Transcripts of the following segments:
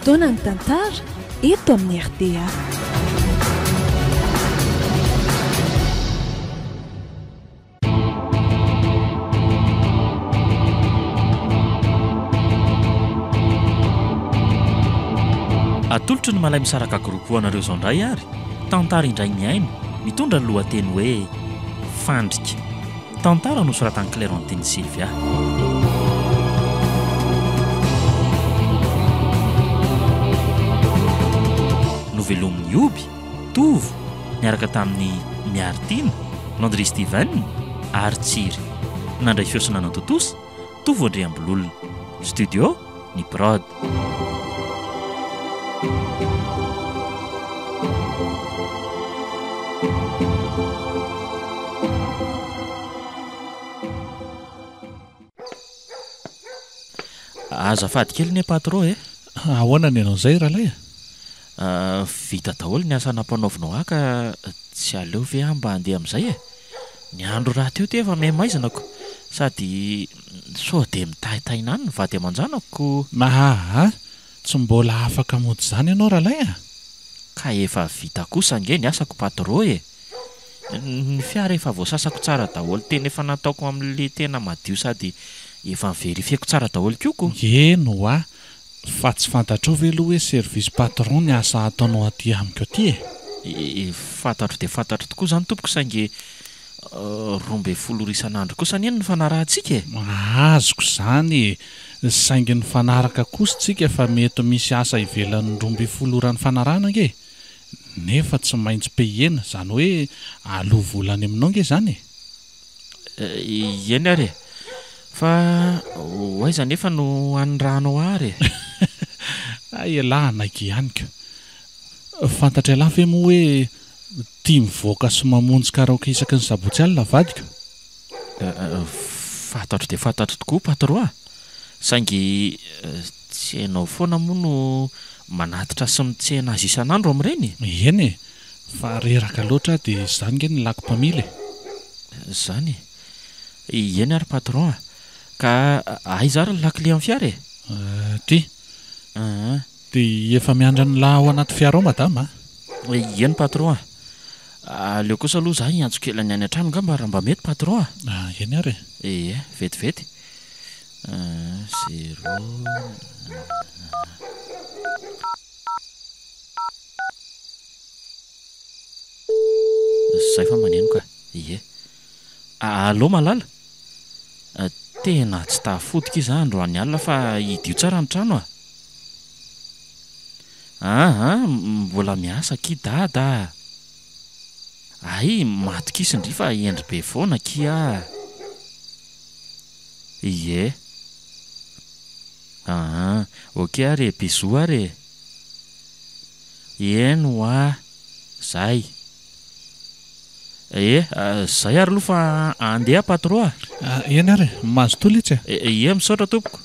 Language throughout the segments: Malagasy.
fotoana ny tantara eto amin'ny RTA. Atolotry ny malay misaraka groupe anareo izao indray ary tantara indray miaino mitondra ny lohateny hoe fandrika. Tantara nosoratan'i Clémentine Sylvia. Novelomin'ny Oby, Tovo, niaraka tamin'ny Miartina, Landry Steven, ary Tsiry. Nandray fiosana nantotosa, Tovo Andriambololona. Studio, ny Prod. Azafady kely ny patron ahoana ny anao izay rahalay vita daholo ny asa nampanaovinao aka tsy aleo ve mba handeha amin'izay ny andro raha teo efa maimaizanako sady sao dia mitahitaina any ny vady aman-janako tsy mbola afaka mody izany ianao rahalay ka efa vita kosa ange ny asako patron ny fiara efa voasasako tsara daholo tena efa nataoko amin'le tena madio sady efa verifieko tsara daholo koko eno fa tsy fantatrao ve aloha hoe service patron ny asa ataonao aty amiko aty fantatro dia fantatro tokoa izany tompoko saingy 12 isan'andro kosa ny eny ny fanarahantsika azoko izany saingy ny fanaraka kosa tsika fa mety misy asa ivelan'ny 12 ora ny fanarahana ange nefa tsy maintsy payena izany hoe aloha volany aminao nge izany eny ary fa hoaiza nefa no an'nyrano ary ialahanaiky ihanyka fantatra lahy ve moa hoe tia mivoaka sy mamonjy karaoke isaky ny sabotsy alina vadika fantatro dia fantatro tokoa patron saingy tsy hainao foana moa no manatitra sy mitsehana azy isan'andro amin'ireny eny fa reraka loatra dia izany nge ny lako mpamily izany eny ary patron ka aiza ary ny lakile amin'ny fiara ty dia efa miandra ny lahy ao anaty fiara ao madama eny patron aleo kosa aloha za hiantso kely ny any an-trano ngamba raha mba mety patron eny ary vetivety 0 zay fa maneno ka allo malala tena tsy tafodika izy androany alina fa hidio tsara ny trano mbola miasa kidada ay matokisy indry fa endry be foana kia ok ary bisou ary eno zay zay ary aloha fa andeha patron eny ary mahazo tolo itsy misaotra tompoko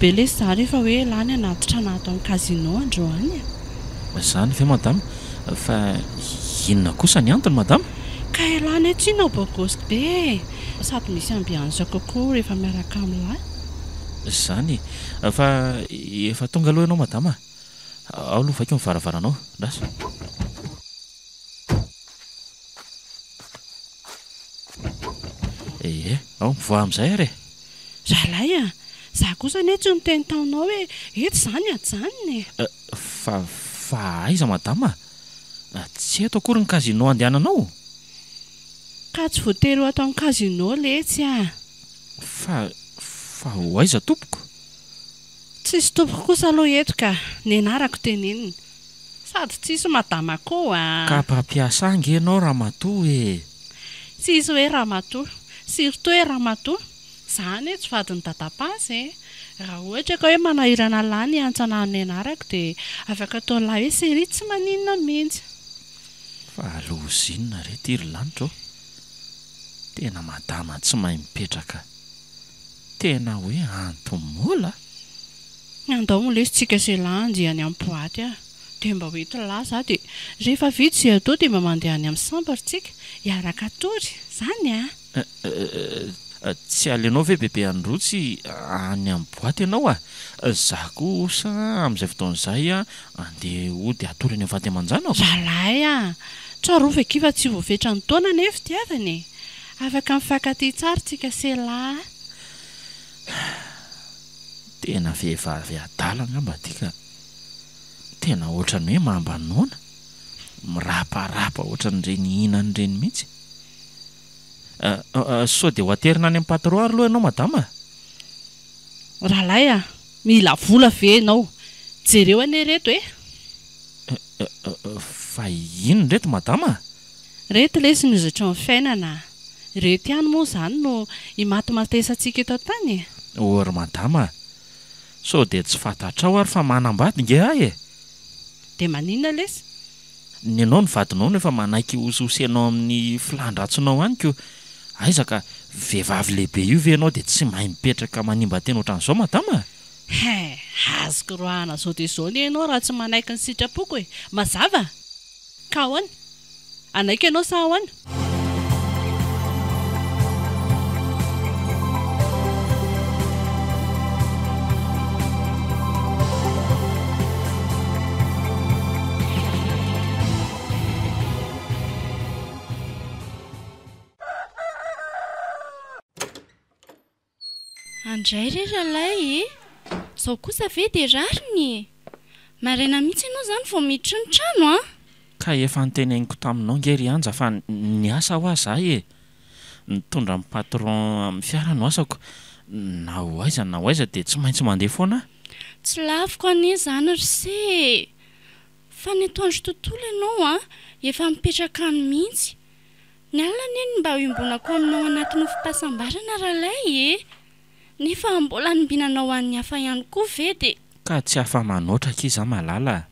be le zary efa hoe lany anatitra anato amin'ny casino androany izany ve madama fa inona kosa ny antony madama ka elany tsianao bogosy be sady misy ambianza kokoa rehefa miaraka amin'lahy izany fa efa tonga aloha ianao madama ao aloha vaika mivaravaranao ndraso ao mivoa amin'izay ary rahalay za kosa ne tsy niteny taonao hoe eto izany ajanony fa aiza madama tsy eto akory ny casino andehananao ka tsy voatery atao amin'ny casino letsy fa ho aiza tompoko tsisy tompoko kosa aloha eto ka ny anarako tenenina sady tsisy madama koa ka mpampiasa ange ianao ramatoa tsisy hoe ramatoa surtout hoe ramatoa izany tsy vadiny dadapazy raha ohatra ka hoe manahirana lany antsana ny anarako dia afaka atao lahy hoe série tsy maninona mihitsy fa alozinina reto iry lanitra Tena madama tsy mahay mipetraka. Tena hoe antomola. Andao mo lesitsika Sela andeha any amin'ny boaty dia mba hoeto laza dia rehefa vita izay atao dia mba mandeha any amin'ny sambartsika hiaraka tory izany Tsy alenao ve bebe Androtsy any amin'ny boaty ianao Zaho kosa amin'izay fotoan'izay andeha hody atory any amin'ny vady aman-janako. Ralahy tsaroa ve kiva tsy voafetra ny taona nefa fitiavany afaka mifankatia tsara tsika Sela. Tena vehivavy adala angamba tika. Tena ohatran'ny hoe mahambanoana, miraparapa ohatran'ireny hihinan'ireny mihitsy. Sao dia ho aterina any amin'ny patron ary aloha ianao madama? Ralahy mila vola ve ianao? Jereo anie reto Fa inona reto madama? Reto lesy nizatra ny fiainana. Reto ihany moa izany no himaty-matesantsika eto tany. Ory madama, sao dia tsy fantatrao ary fa manambady nge ahy Dia maninona lesy? Ny ianao ny vadinao nefa manaiky hososenao amin'ny filandratsinao anyko. Aizaka vehivavy lehibe io ve ianao dia tsy mahay mipetraka manimba tena ohatran'izao madama? Azoko roahana zao dia izao ny ianao raha tsy manaiky ny sitrapoko mazava? Ka ahoana? Anaiky ianao sa ahoana? Andray re ralahy zao kosa ve dia rariny maraina mihitsy ianao izany vao miditra ny trano Ka efa niteneniko taminao ngery anja fa ny asa ho aza nitondra amin'ny patron amin'ny fiara no asako. Na ho aiza dia tsy maintsy mandeha foana. Tsy laviko anie izany ry fa ny atoandro tontolo ianao efa mipetraka any mihitsy. Ny alina anie mba hoimbonako aminao anaty nofim-pahasambarana ralahy nefa mbola nimbinanao an'ny hafa ihany koa ve dia Ka tsy hafa manoatra kiza malala.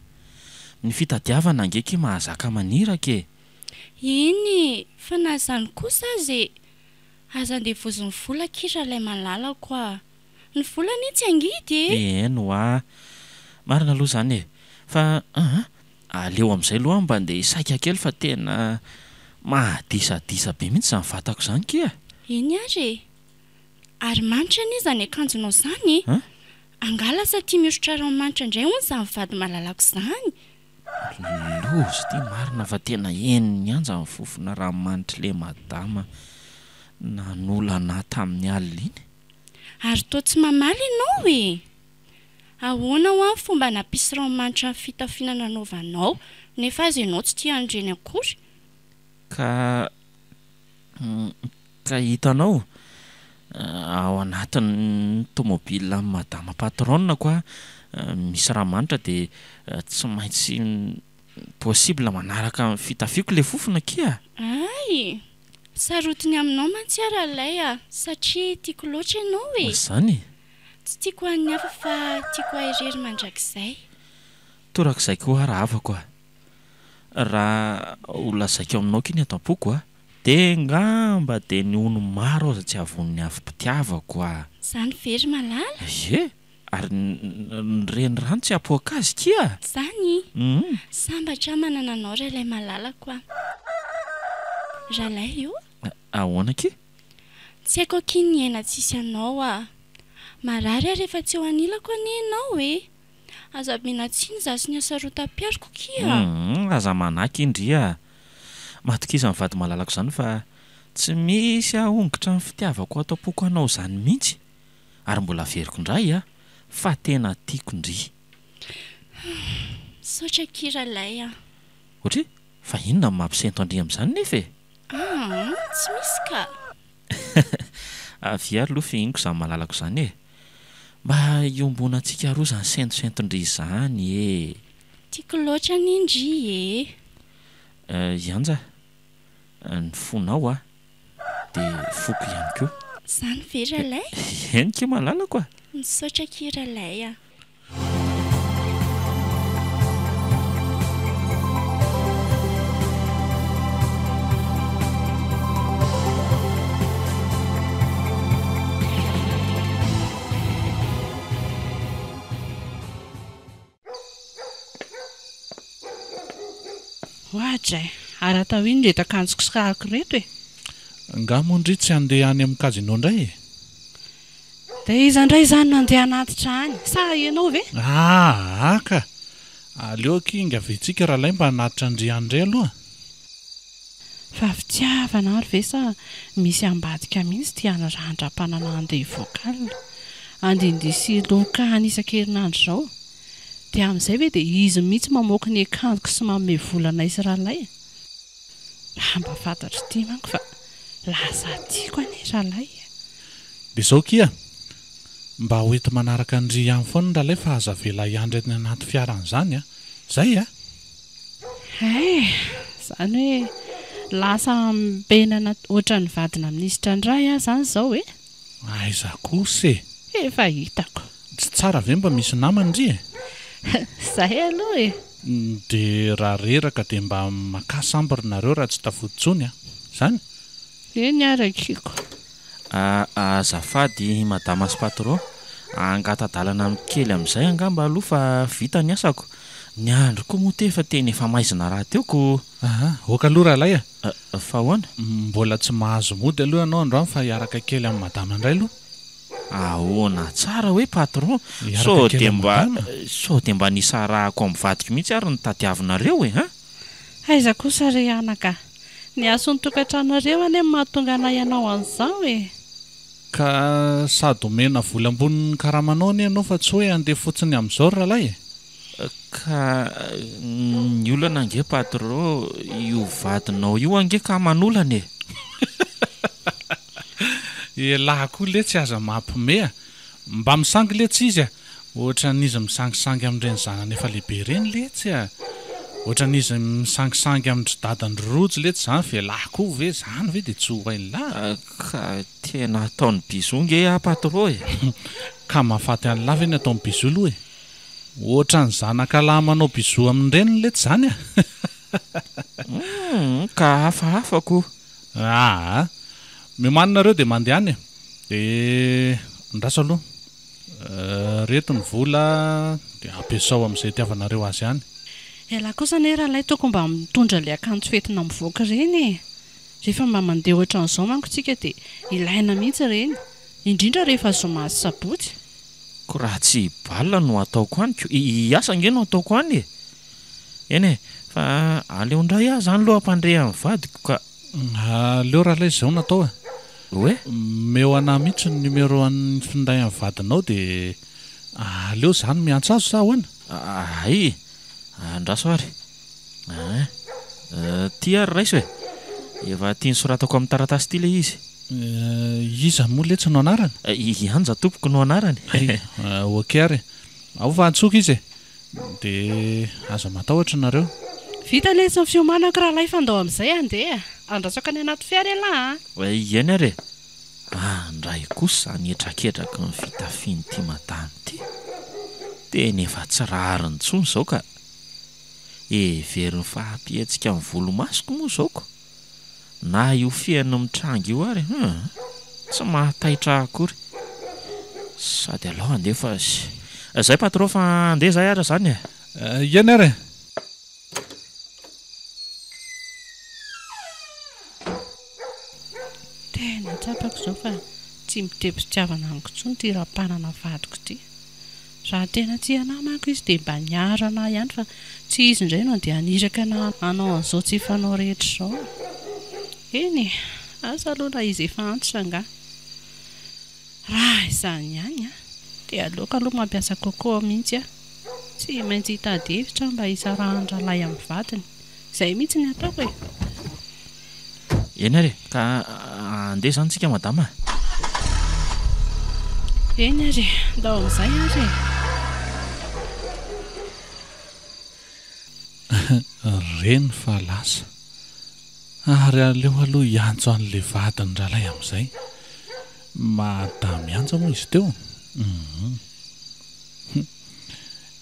Ny fitadiavana angeky mahazaka maniraka Iny fa na izany kosa azy aza andeha vozin'ny vola kitra ilay malalako ny vola ny tsy angidy Eno marina aloha izany fa aleo amin'izay aloha mba andeha hisaika kely fa tena mahadisadisa be mihitsy izany vatako izany kia. Iny ary ary manitra anie izany akanjonao izany angala sa tia mihosotra ranomanitra indray hono izany vady malalako izany. Lozy ity marina fa tena eniny anja ny fofona ranomanitra ilay madama nanolana tamin'ny alina iny. Ary toa tsy mamaly ianao ahoana ho amin'ny fomba nampisy ranomanitra ny fitafiana nanaovanao nefa azy ianao tsy tia andreny akory. Ka hitanao ao anatin'ny tomobila madama patron koa misy ranomanitra dia tsy maintsy possible manaraka fitafiako ilay fofona kia. Ay sarotiny aminao mantsy ralahy satria tiako loatra ianao Izany tsy tiako an'ny hafa fa tiako ahirery mandrakizay. torak'izay koa raha havako raha ho lazaiko aminao kiny atam-poko dia ngamba dia ny ono maro aza tsy avon'ny avy-pitiavako Izany very malala ary ny renirano tsy apoaka azy kia. Izany sambatra manana anao ralay malalako ralahy io ahoana ki? Tsy haiko akin ny aina tsisy anao marary rehefa tsy eo anilako anie ianao aza menatsiny za sy ny asarota-piariko kia. Aza manaky indria matokiza ny vady malalako izany fa tsy misy ahongotra ny fitiavako ato am-poko anao izany mihitsy ary mbola veriko indray fa tena tiako indry. Saotra kira lay Ohatry fa inona mampisento andry amin'izany nefa tsy misy ka. Avy ary aloha fihiniko izany malalako izany mba iombonantsika roa izany sentosentondry izany Tiako loatra ny indry Ianja ny fonao dia foko ihany koa. Izany vera lay Henoko malalako misaotra kira lay ohatray ary atao iny rehetra akanjoko sy kiraroko reto e. Ngamondry tsy andeha any amin'ny kazino indray e. Dia iza indray izany nandeha anatitra any sa ianao ve? Aka aleo kinga vitsika rahalay mba hanatitra andriany indray aloha. Fa fitiavana ary ve sa misy ambadika mihitsy tia hanarandram-panana andeha voakalina andindisy loka anisan-kerinandro izao. Dia amin'izay ve dia izy mihitsy mamoaka ny akanjoko sy manome volana isy rahalay. Raha mba fantatra ity manko fa lasa tiako anie rahalay. Dia izao kia mba hoety manaraka andry ihany foana rahalay fa aza vela iandry ny anaty fiaran'izany a. Zay a. Izany hoe lasa mpenana ohatran'ny vadina minisitra indray zany izao e. Aiza kosa e. Efa hitako. Tsy tsara ve mba misy namany ry e. Izay aloha e. Dia raha reraka dia mba makasambrinareo raha tsy tafoditsony a. Zany. Eny arakiko. Azafady madama sy patron, angatadalana amin'ny kely amin'izay angamba aloha fa vita ny asako. Ny andro koa moa efa teny efa maizina raha teoko. Oka aloha rahalay a. Fa ahoana? Mbola tsy mahazo mody aloha ianao androany fa hiaraka kely amin'ny madama indray aloha. Ahoana tsara hoe patron, sao dia mba nisarahako amin'ny vadiko mihitsy ary ny tadiavinareo e. Aiza kosa ry anaka, ny ason'ny tokantranonareo anie mahatonga anay ianao an'izao e. Ka sady omena volam-bonin'ny karamanao anie ianao fa tsy hoe andeha fotsiny amin'izao rahalay e. Ka ny olana ange patron, io vadinao io ange ka manolana e. Laha koa le tsy aza mampime mba misangy le tsy izy a. Ohatra n'izy misangisangy amin'ireny zanany efa lehibe ireny le tsy a. Ohatra n'izy misangisangy amin'ny dadany rojo le tsy zany ve lahy koa ve zany ve dia tsy ho hainy lahy. Ka tena ataony bisou nge patron e. Ka mahafaty any lava ny ataony bisou aloha e. Ohatra ny zanaka lahy manao bisou amin'ireny le tsy zany a. Ka hafahafa koa. Memanareo dia mandeha any e. Dia ndraso aloha. Reto ny vola dia ampiasao amin'izay tiavanareo azy ihany. Ela kosa anie rahalay toko mba mitondra ilay akanjo fetina mivoaka ireny e. Rehefa mba mandeha ohatran'izao manko tsika dia ilaina mihitsy ireny, indrindra rehefa zoma sy sabotsy. Ko raha tsy balina no ataoko any, hiasa nge no ataoko any e. Eny e, fa aleo indray aho zany aloha ampandre amin'ny vadiko ka. Aleo rahalay izao natao e. Hoe? Meo ana mihitsy ny numero an'ny finday amin'ny vadinao dia aleo zany miantsa azo sa ahoana? Ay, andraso ary. Ty ary raiso e. Efa tiany soratako amin'ny taratasy ity le izy. Iza moa le tsy no anarany? Ihanja tompoko no anarany. Oke ary. Ao fa antsoka izy e. Dia aza matahotra nareo. Vita le sy fiomanako rahalay fandao amin'izay andeha. Andrasako any anaty fiara lahy. Ieny ary e. Ndray kosa nietraketraka ny fitafiany ty madamy ty. Tena efa tsy rariny intsony izao ka. Everiny fahampietsika amin'ny volomasoko moa izao ko. Na io fiaino mitrangy io ary tsy mahataitra akory. Sady aloha andeha fa zay patron fa andeha zay ara zany e. Ieny ary. Tena tsapako izao fa tsy mitepy-pitiavana amiko intsony ty raha-panana vadiko ty. Raha tena tia anahy manko izy dia mba niarana ihany fa tsy izy indray no dia aniraka na anao an'izao tsy fanao rehetra izao. Eny e, asa aloha raha izy efa antitra nga. Raha izany ihany dia aleoko aloha mampiasa coco mihitsy a. Tsy maintsy hitady hevitra mba hisarahan-dralay amin'ny vadiny. Izay mihitsy ny ataoko e. Eny ary ka andeha zany tsika madama. Eny ary, ndao amin'izay ary e. Reny fa lasa. Ary aleo aloha hiantso an'ilay vadiny ralay amin'izay. Madamy antso moa izy teo.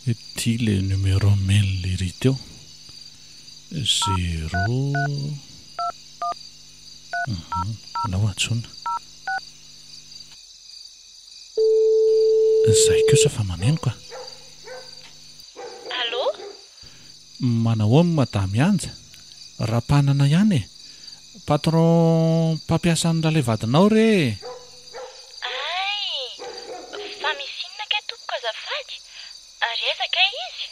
Ity le numero meny le ry teo. 0 anao antsona. Zay kosa fa maneno ka. Allô? Manao madamy anja. rapanana ihany e. Patron mpampiasan'ny ralevadinao re. Ay, fa misinina ke tompoko azafady. Ary ezaka izy.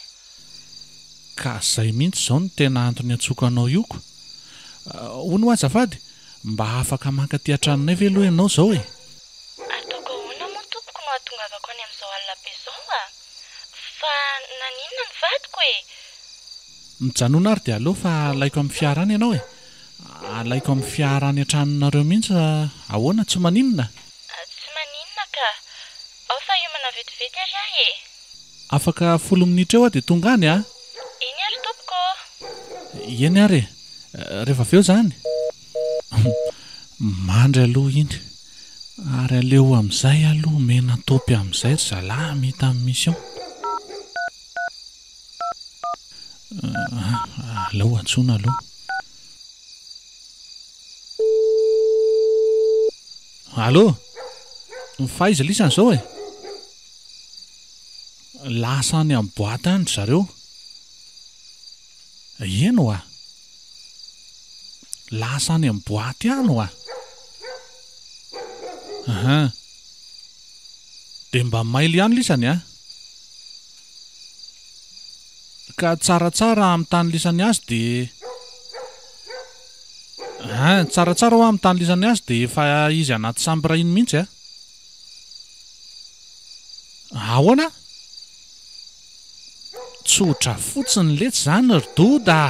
Ka zay mihitsy zao no tena antony atsoko anao ioko. Hono azafady, mba afaka mankaty an-tranonay ve aloha ianao zao e? Ataoko ahoana moa tompoko no ahatongavako any amin'izao alina be zao a. Fa naninona ny vadiko e? Mijanona ary dia aloha fa alaiko amin'ny fiarany ianao e. Alaiko amin'ny fiarany an-tranonareo mihitsy ahoana tsy maninona? Tsy maninona ka. Ao fa hiomana vetivety ary ahy e. Afaka 10 minitra eo aho dia tonga any a. Iny ary tompoko. Eny ary e. Rehefa aveo zany. Mandry aloha iny. Ary aleo amin'izay aloha mena topy amin'izay ry zalahy mita amin'ny mission. Alao antsona aloha. Allo? Faiza lisany zao e? Lasa any amin'ny boaty any zareo. Eno a? Lasa any amin'ny boaty any a? Aha. Dia mba maily ihany lisany a? Ka tsaratsara amin'ny tany lisany azy dia tsaratsara ho amin'ny tany lisany azy dia efa izy anaty sambra iny mihitsy a. Ahoana? Tsotra fotsiny letsy zany ry doda.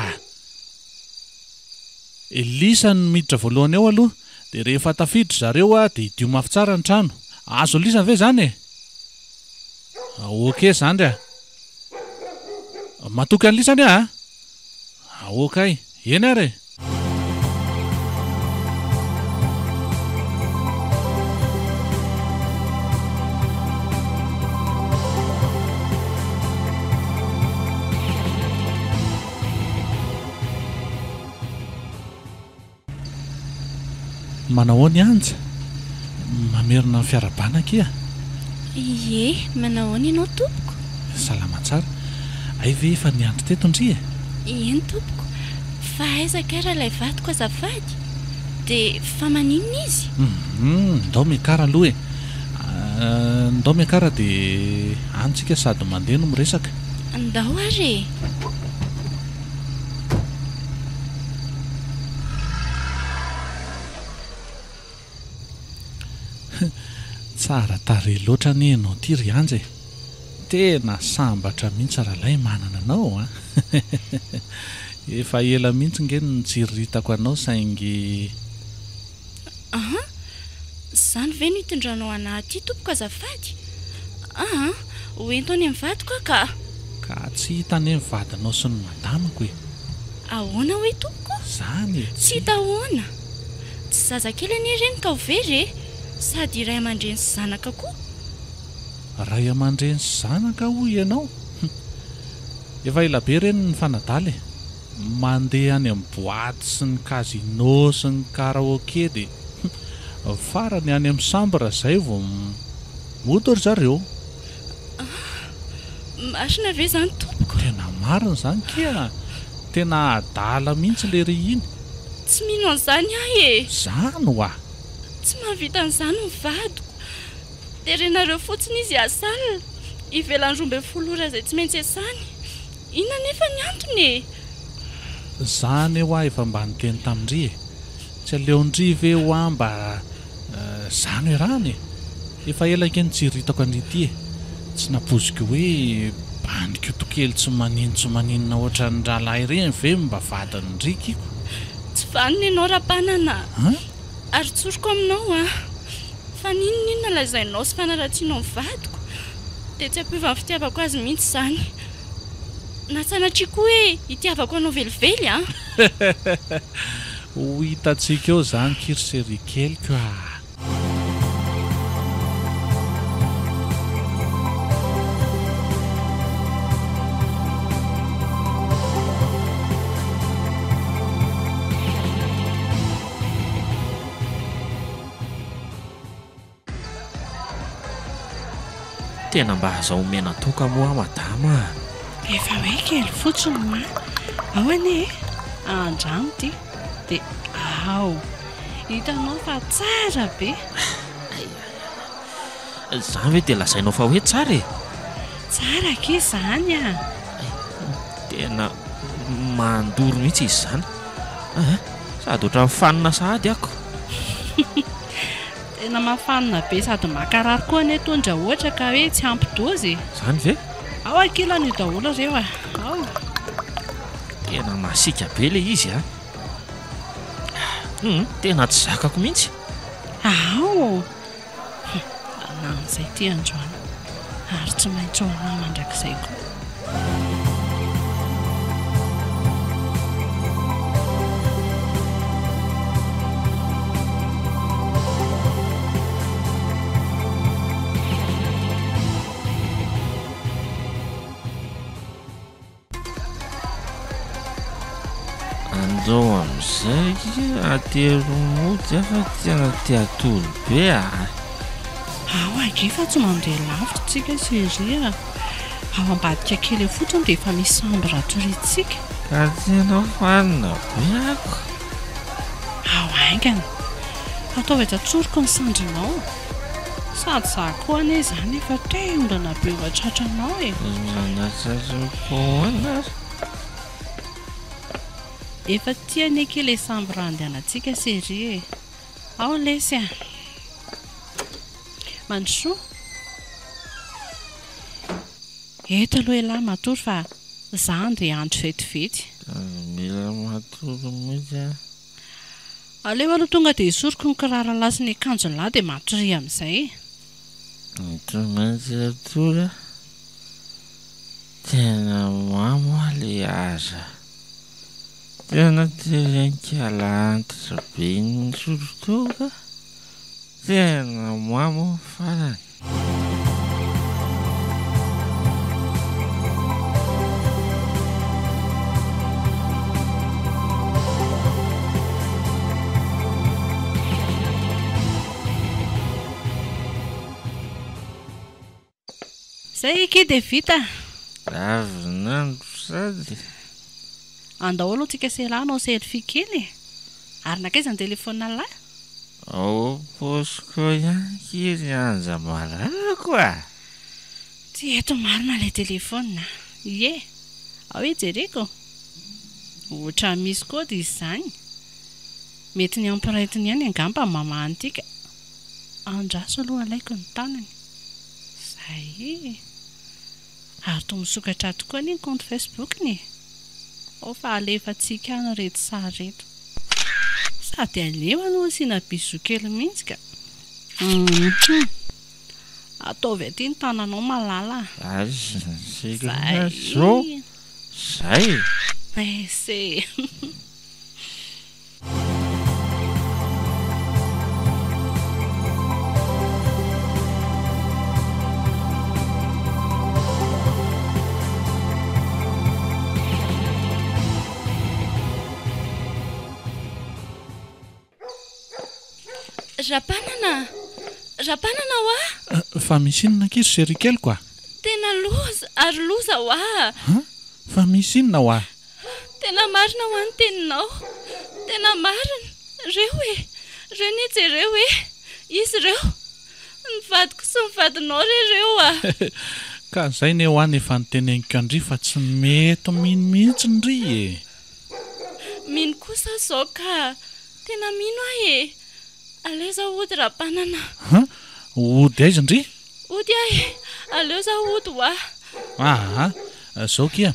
Lisany miditra voalohany eo aloha dia rehefa tafiditra zareo a dia hidio mafy tsara ny trano. Azo lisany ve zany e? Okey zany a. Matoky any lisany a? Okey. Eny ary. Manao ny anja? Mamerina fiarabana kia? Ie, manao ahoana ianao tompoko? Salama tsara. Ay ve efa niandry teto ndry e? Eny tompoko. Fa aizaka raha ilay vadiko azafady. Dia fa maninona izy? Ndao miakara aloha e. Ndao miakara dia antsika sady mandeha no miresaka. Ndao ary e. Tsara tarehy loatra ny ianao ty ry anja e. Tena sambatra mihitsy rahalay manana anao a. Efa ela mihitsy nge nitsiritako anao saingy. Aha. Zany ve no hitondranao anahy ty tompoko azafady? Aha. Hoento any amin'ny vadiko ka. Ka tsy hita any amin'ny vadinao sy ny madamako e. Ahoana hoe tompoko? Zany e. Tsy hita ahoana. Tsy zazakely anie ireny ka ho very e. Sady iray aman-dreny sy zanaka koa. Ray aman-dreny sy zanaka hoy ianao? Efa ela be ireny ny fanadaly e. Mandeha any amin'ny boaty sy ny casino sy ny karaoké dia farany any amin'ny sambra zay vao moto ry zareo. Marina ve zany tompoko? Tena marina zany kia. Tena adala mihitsy le ry iny. Tsy mino an'izany ahy e. Zany ho a. Tsy mahavita an'izany ny vadiko. Dia renareo fotsiny izy asalina. Ivelany 12 ora izay tsy maintsy esany. Inona nefa ny antony e? Zany eo aho efa mba niteny tamindry e. Tsy aleondry ve ho aho mba zany hoe rany e. Efa ela ke nitsiritako an'ity e. Tsy napoziko hoe bandiko tokely tsy maninona ohatra ny rahalahy ireny ve mba vadiny ndrikiko. Tsy vaniny ianao rapanana. Ary tsoroko aminao a. Fa ninona lazainao sy fanaratsianao ny vadiko. Dia tsy ampiova ny fitiavako azy mihitsy zany. Na sanatriako hoe hitiavako anao velively a. Ho hitantsika eo zany kirseri keliko a. Tena mba aza omena toka moa madama. Efa hoe kely fotsiny ma. Ao anie. andrano ty dia ao hitanao fa tsara be. Zany hoe dia lazainao fa hoe tsara e. Tsara ke izany a. Tena mandoro mihitsy izy izany. Sady ohatran'ny fanina sahady ako. Tena mafanina be sady makarary koa ny tondra ohatra ka hoe tsy ampy dozy. Zany ve? Ao ankilany daholo ireo a. Ao. Tena masika be ilay izy a. Tena tsy zakako mihitsy. Ao. Anan'izay ty androany ary tsy maintsy ho anao mandrakizay koa. Andao amin'izay ateromody afa tena tiatolo be a. Ao age fa tsy mandeha lavitra tsika seria. Ao ambadika kely fotsiny dia efa misy sambo ratoritsika. Ka tena fanina be ako. Ao aingana atao etatsoriko ny sandrinao sady za koa ane izany efa tendana be ohatratranao e. Zanatsatsokoana Efa tiany ake ilay sambo raha andehanantsika seria e. Ao lesy a. Mandrosoa. Eto aloha ilahy matory fa za andeha andro vetivety. mila matory mihitsy a. Aleo aloha tonga dia isoriko ny kiraro lahy sy ny akanjo lahy dia matory amin'izay. Tsy maintsy atory. Tena mamo ilay aza. Tena terenkala antitra be ny sorotoka. Tena mamo farany. Zay ike dia vita. Ravinandro sady. Andao aloha tsika selanao selfie kely. Ary nakaiza ny telefona lahy? Ao posiko ihany kiry anja marako a. Tsy eto marina ilay telefona. Ie, ao hoe jereko. Ohatra misy kody izy izany. Mety ny ampirehetiny ihany angamba mamahany tika. Andraso aloha alaiko ny tanany. Zay. Ary toa misokatra tokoa ny compte Facebook-ny. Ao fa alefantsika any reto sary reto. Sady aleo aloha asiana biso kely mihitsy ka. Ataovy aty ny tananao malala. Zay. Se. Rapanana wa? Fa misy inona kiry serikely koa? Tena loza, ary loza wa. Fa misy inona wa? Tena marina ho any teninao. Tena marina. Reo e. Reo ny jereo e. Izy reo. Ny vadiko sy ny vadinao reo a. Ka zay ne ho any efa niteneniko andry fa tsy mety mino mihitsy ndry e. Mino kosa zao ka. Tena mino ahy e. Aleo za ody rapanana. Ody aiza ndry? Ody ahy. Aleo za ody wa. Zao kia.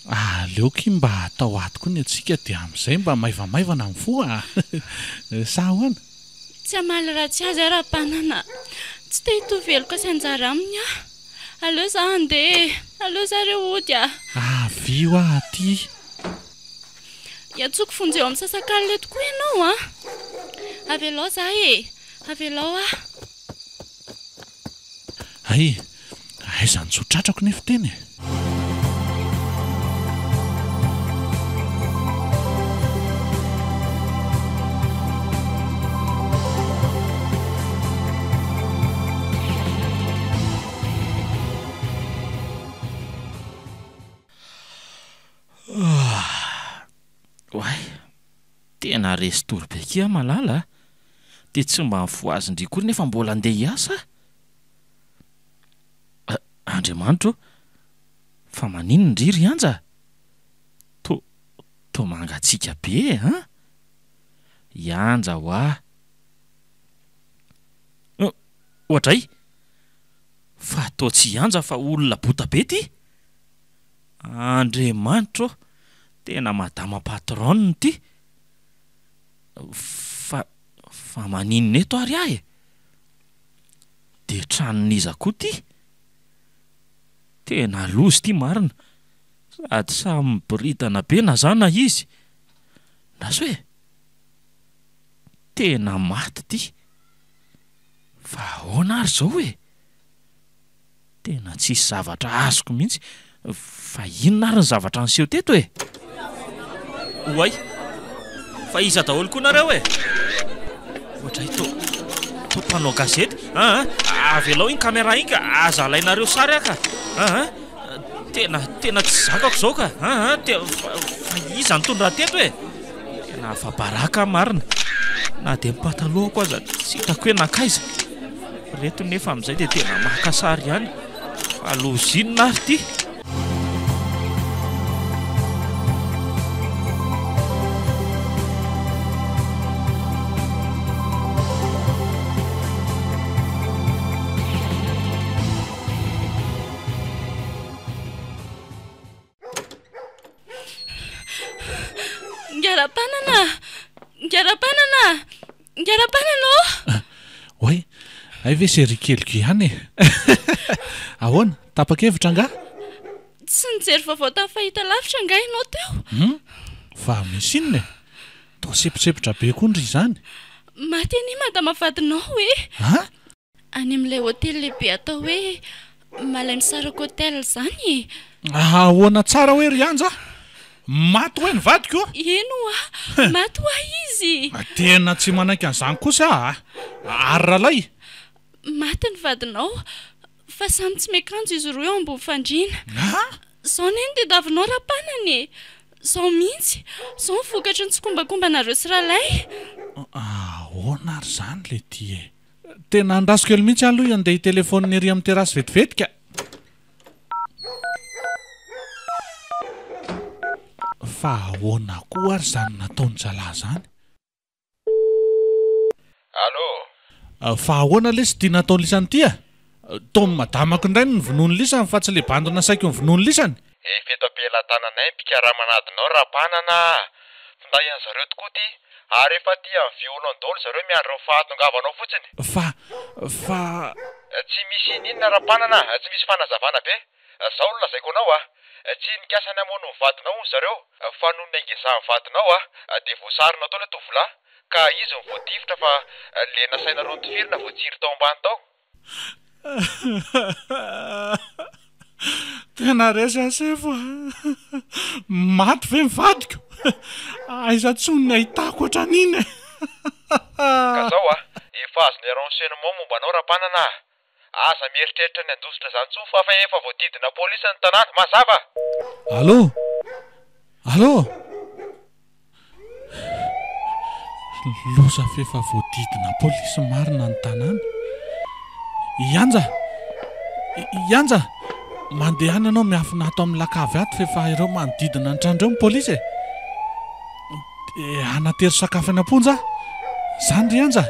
Aleo kia mba atao ato koa ny atsika dia amin'izay mba maivamaivana amin'ny fo a. Sa hoana? Tsy amaly ratsy azy rapanana. Tsy te hitoveloko sy anjara aminy a. Aleo za andeha. Aleo zareo ody a. Avy hoa aty. Iatsoko fonjeo amin'ny sasakalo leto koa ianao a. Avelao za e. Avelao a. Aiza ny sotratrako nefa teny e. Oay, tena resy torobekia malala. Dia tsy mba mifoazindry kory nefa mbola andeha hiasa. Andriamanitro, fa manino ndry anja? To mangatsiaka be, ha? Ianja ho ah. Ohatray? Fa to tsy ianja fa olona bota be ty? Andriamanitro, tena madama patron ty. Fa manino neto ary ahy? De tranoniza koa ty? Tena lozy ty marina. Sady samy miboridana be na zana izy. Naso hoe, tena maty ty. Fa ahoana ary zao hoe? Tena tsisy zavatra azoko mihitsy. Fa inona ary ny zavatra niseho teto hoe? Oay, fa iza daholo koa nareo hoe? Ohatray to mpanao gazety. Avelao iny kamera iny ka aza alainareo sary aka. Tena tsy zakako zao ka. Fa iza nitondra teto hoe? Tena afa-baraka marina. Na dia pataloko aza tsy hitako hoe nakaiza. Reto nefa amin'izay dia tena maka sary ihany. Fa lozinona ary ty. Ngara-panana Oay, ay ve sery keliko ihany e. Ahoana, tapa-kevitra nga? tsy nijery vaovao tamin'ny fahita lavitra nga ianao teo. Fa misy inona e? To seposepotra be koa ndry izany. Maty any madama vadinao hoe. Ha? Any amin'ilay hôtely lehibe atao hoe Malemy Saraka hôtel zany. Ahoana tsara hoe ry anja? Maty hoe ny vadiko? Eno maty ho izy. Tena tsy manaiky an'izany kosa ary ralay. Maty ny vadinao, fa samy tsy miakanjo izy roa eo ambony fandriana. Zao neny dia davinao rapanany. Zao mihitsy, zao vokatry ny tsikombakombanareo sy ralay. Ahoana ary zany le ty e. Tena andrasiko elo mihitsy aloha andeha hitelefonina ery amin'ny terasy vetivetika. Fa ahoana koa ary zany nataony zalahy zany? Allô? Fa ahoana le sy dia nataony lisany ty a? Taony madamako indray ny vonoany lisany fa tsy le bandona saiko ny vonoany lisany. Feto am-pelantananay mpikaramanadinao rapanana. Finday an zareo tokoa ty. Ary efa ty amin'ny violon dolo zareo miandro ny fahatongavanao fotsiny. Fa tsy misy inona rapanana, tsy misy fanazavana be. Zao no lazaiko anao tsy nikasany amono ny vadinao hoy zareo. Fa noho ny angezan'ny vadinao dia voasarona tao le tovolahy. Ka izy ny voatifitra fa le nasaina rontifirina voatsiry tao ambany tao. Tena resy asefo. Maty ve mivadiko? Aiza tsony ny ahitako ohatran'iny. Ka zao efa azo ny renseignement mombanao rapanana. Aza mieritreritra ny andositra zany tsoa fa efa voadidina polisy ny tanàna. Mazava? Allô? Loza fefa voadidina polisy marina ny tanàna. Ianja, mandeha any ianao miafina ato amin'ny lakavy ato fefa ireo manodidina ny trano ireo ny polisy e. Anatery sakafo any am-ponja zany ry anja.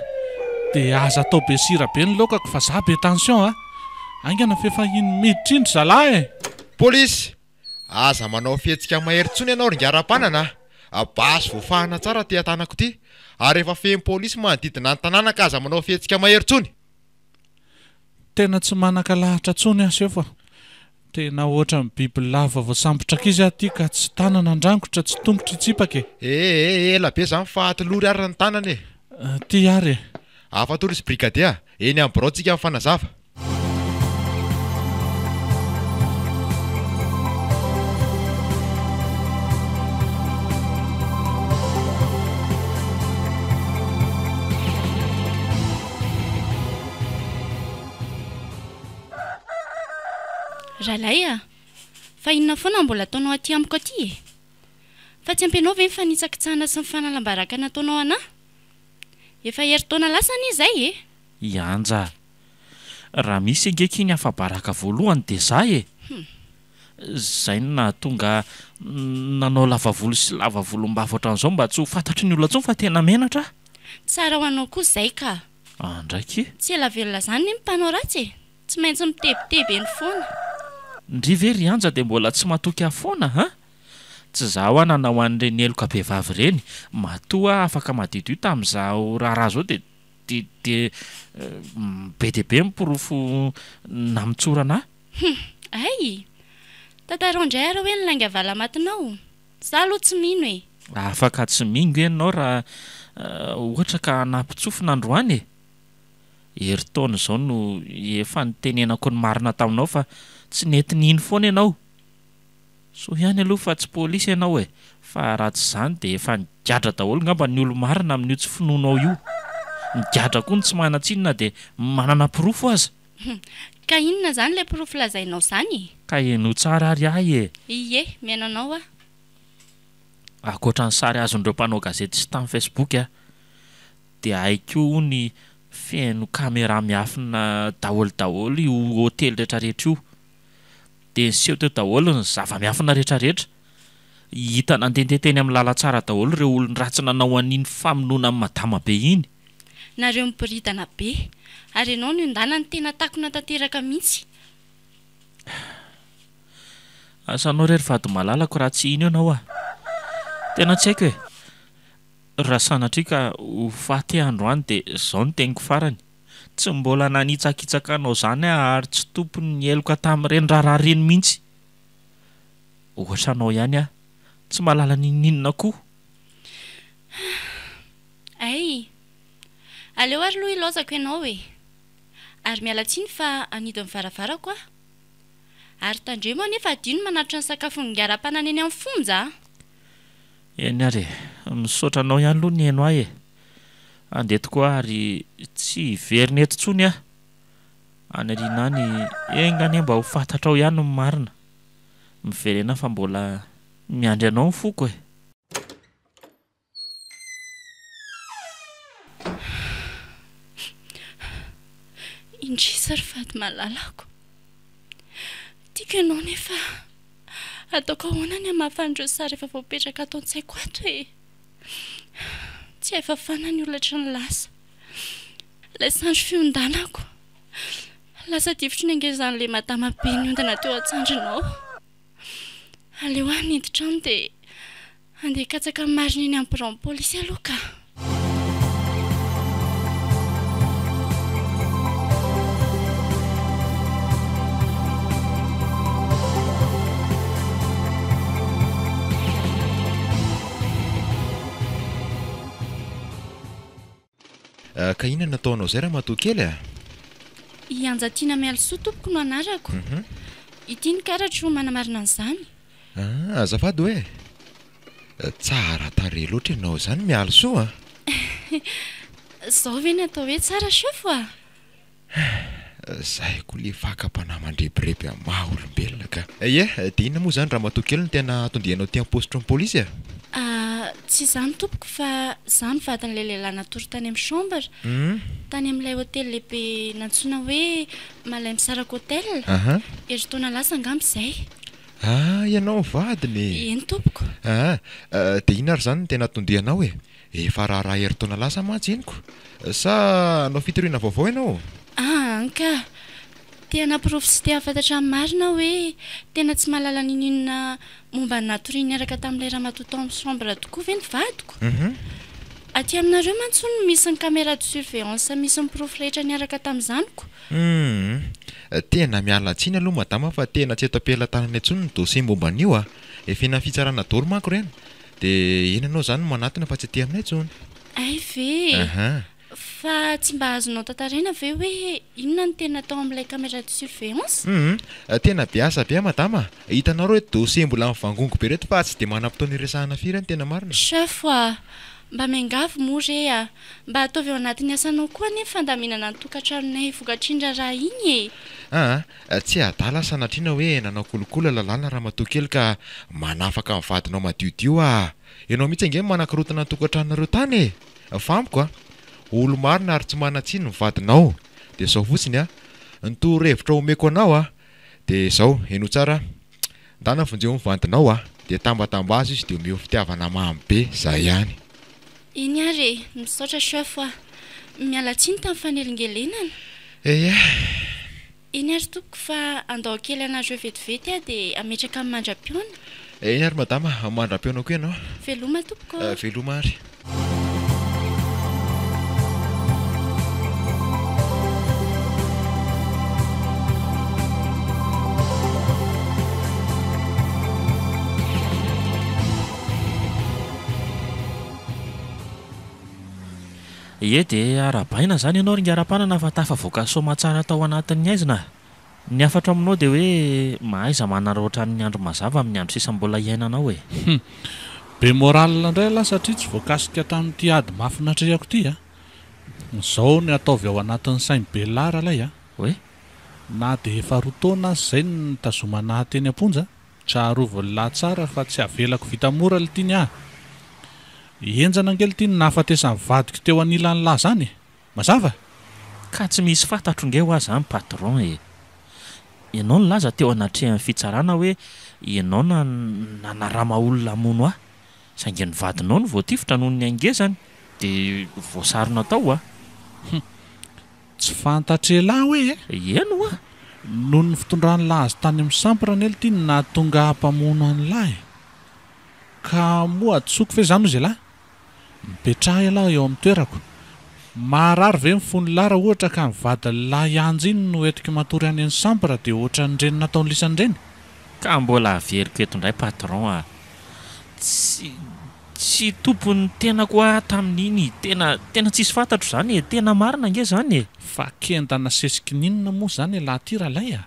Dia aza atao be sira be ny laokako fa za be tension aingana fefa iny miditra indry zalahy e. Polisy, aza manao fihetsika mahery tsony ianao ringaram-panana. Basy voafahana tsara ty atanako ty. Ary efa fehiny polisy manodidina ny tanàna ka aza manao fihetsika mahery tsony. Tena tsy manaka lahatra tsony asefo. Tena ohatra ny biby lava voasambotraka izy aty ka tsy tanana andrangotra tsy tongotra itsipaka e. Ela be zany fa atilory ary ny tanany e. Ty ary Afatory brigadia, eny amin'ny braontsika amin'ny fanazava. Ralay fa inona foana mbola ataonao aty amiko aty e? fa tsy ampianao ve mifanitsakitsahana sy mifanalambaraka nataonao anahy? Efa herintaona lasany izay e? Ianja, raha misy angekiny hafabaraka voalohany dia zah e. Zay no nahatonga nanao lavavolo sy lavavolombavatra an'izao mba tsy ho fantatry ny olona intsony fa tena menatra. Tsara ho anao koa izay ka. Ndraiky Tsy ela velona zany ny mpanao ratsy e. Tsy maintsy mitebiteby eny foana. ndry ve ry anja dia mbola tsy matoky afoana ha? Tsy zaho ho nanao an'ireny eloka behivavy ireny, matoa afaka madiodio tamin'izaho raharaha zao dia be dia be mipirofo na mitsorana. Ay, tantarao indray arao hoe nylanga vala matinao. Zaho aloha tsy mino e. Afaka tsy mingo ianao raha ohatra ka nampitsofina androany e. Herintaona izao no efa nitenenako ny marina taminao fa tsy nety nino foana ianao. So ihany aloha fa tsy pôlisy ianao e, fa raha tsy izany dia efa nigadra daholo ngamba ny olo marina amin'io tsy finoanao io. Nigadra koa ny tsy manatsinona dia manana pirofo aza. Ka inona zany ilay pirofo lazainao zany? Ka eno tsara ary ahy e. Ie, miainanao a. Ankoatra ny sary azon'ireo mpanao gazety sy tamin'ny Facebook dia haiko ny feno kamera miafina daholo io hôtely rehetrarehetra io. Dia niseho teo daholo ny zava-miafina rehetrarehetra. Hita nandenteteny amin'ny lalantsara daholo ireo olona ratsy nanao an'iny famonoana amin'ny madama be iny. Nareo miboridana be, ary ianao no indana ny tena takona tanteraka mihitsy. Asanao rery vady malalako raha tsy ino ianao tena tsy haiko e. Raha sanatria ka ho faty androany dia izao no teniko farany. Tsy mbola nanitsakitsaka anao zany ary tsy tompony ny eloka tamin'ireny raharaha reny mihitsy. Ohatra anao ihany tsy mahalala ninona koa. Ay, aleo ary loha ilaozako ianao e. Ary miala tsiny fa anido ny varavarako Ary tandremo anefa adino manatitra ny sakafo ngaram-panana eny amin'ny fonja. Eny ary, misaotra anao ihany aloha ny haino ahy e. Andeto koa ary tsy hiverina eto intsony any ariana any engany mba ho fantatrao ihany ny marina. Miverena fa mbola miandry anao ny foko e. Indrisy ry vady malalako. Tiako ianao nefa ataoko ahoana ny hamafan'ireo sary efa voapetraka ato an-tsaiko ato e. Tsy efa fana ny olatra ny lasa. Ilay sandro fiondanako. Lasa divotry ny angezan'ilay madama be niondana teo an-tsandrinao. Aleo ahy niditra any dia andeha katsaka ny marina eny amin'ny biron pôlisy aloha ka. Ka inona nataonao izay raha matoa kely Ianjatiana Mialosoa tompoko no anarako. Ity ny karatra ho manamarina an'izany. Azafady hoe tsara tarehy loatra ianao izany Mialosoa. Izao ve ny atao hoe tsara sefo Zay koa le fakam-panahy mandrebireby amin'ny maha olombelona ka. Ie, dia inona moa zany raha matoa kely no tena tondianao ty amin'ny positry ny pôlisy Tsy izany tompoko fa izany vadin'ilay lehilahy natory tany amin'ny chambre. Tany amin'ilay hôtely lehibe nantsoina hoe Malay Misaraka hôtel. Herintaona lasa angamba izay. Ianao vadiny. Eny tompoko. Dia inona ary zany no tena tondianao e? Efa raharaha herintaona lasa mantsy eniko. Sa anao fitoriana vaovao ianao? Anka. Tia nampirofo sy tia hafantatra amin'ny marina hoe tena tsy mahalala ninona momba ny natoriany niaraka tamin'ilay ramatoa tao amin'ny chambre tokoa ve ny vadiko. Aty aminareo mantsony misy ny caméra de surveillance misy ny pirofo rehetra niaraka tamin'izaniko. Tena miala tsiny aloha madama fa tena tsy eto am-pelantanana intsony ny dossier momba an'io efa ena fitsarana daholo manko ireny. Dia eny anao zany manatona fa tsy aty aminay intsony. Ay ve. Fa tsy mba azonao tantaraina ve hoe inona ny tena tao amin'ilay caméra de surveillance? Tena biasa be madama. Hitanao hoe dossier mbola mivangongo be reto fa tsy dia manam-potoana iresahana firy ny tena marina. Chef mba miangavy mory e mba ataovy eo anatin'ny asanao koa nefa fandaminana ny tokantranonay vokatrindra raha iny tsy adala sanatriana hoe nanao kolokolo lalàna raha matoakely ka manafaka amin'ny vadinao madiodio ianao mihitsy ange manakarotana ny tokantranonareo tany famiko olo marina ary tsy manatsiny ny vadinao dia zao fotsiny nitorohevitra omeko anao dia zao eno tsara ndana vonjeo ny vadinao dia tambatamba azy izy dia omeo fitiavana mamy be zay ihany. Iny ary misaotra sefo miala tsiny tamin'ny fanelingelenana. Iny ary tompoko fa andao kely anareo vetivety dia ametraka amin'ny mandra-piona. Iny ary madama mandra-piona koa ianao. Veloma tompoko. Veloma ary. Ie dia arabaina zany ianao ringa ara-panana fa tafavoaka somatsara tao anatin'ny aizina. Ny afatra aminao dia hoe mahaiza manarahatra ny andro mazava amin'ny andro sisa mbola iainanao e. Be moral indray lahy satria tsy voakasika tamin'ity ady mafinatrehako ity Izao ny ataovy ao anatin'ny sainy belara lay hoe na dia efa roa taona izay ny tazomana teny amponja tsaharovy lahy tsara fa tsy avelako vita mora litiny enjana angely ity ny nahafatesan'ny vadiko teo anilan'ny lahy zany mazava ka tsy misy fantatro nge ho azy zany patron ianao ny laza teo anatrehan'ny fitsarana hoe ianao nanarama olona mono saingy ny vadinao ny voatifitra noho ny angezany dia voasarona tao tsy fantatrelahy hoe eno noho ny fitondran'ny lahy azy tany amin'ny sampra ny ely ity ny nahatonga hampamono any lahy ka moa atsoko fe zany ozy lahy mipetraha ialahy eo amin'ny toerako marary ve mifony lara ohatra ka mivadiny lahy anjy iny no etiko matory any any sampra dia ohatra ny reny nataony lisan'ireny ka mbola averiko eto indray patron tsy tompony tena koa tamin'iny tena tsisy fantatro zany tena marina nge zany fa kendana sesikininina moa zany lahy ty rahalay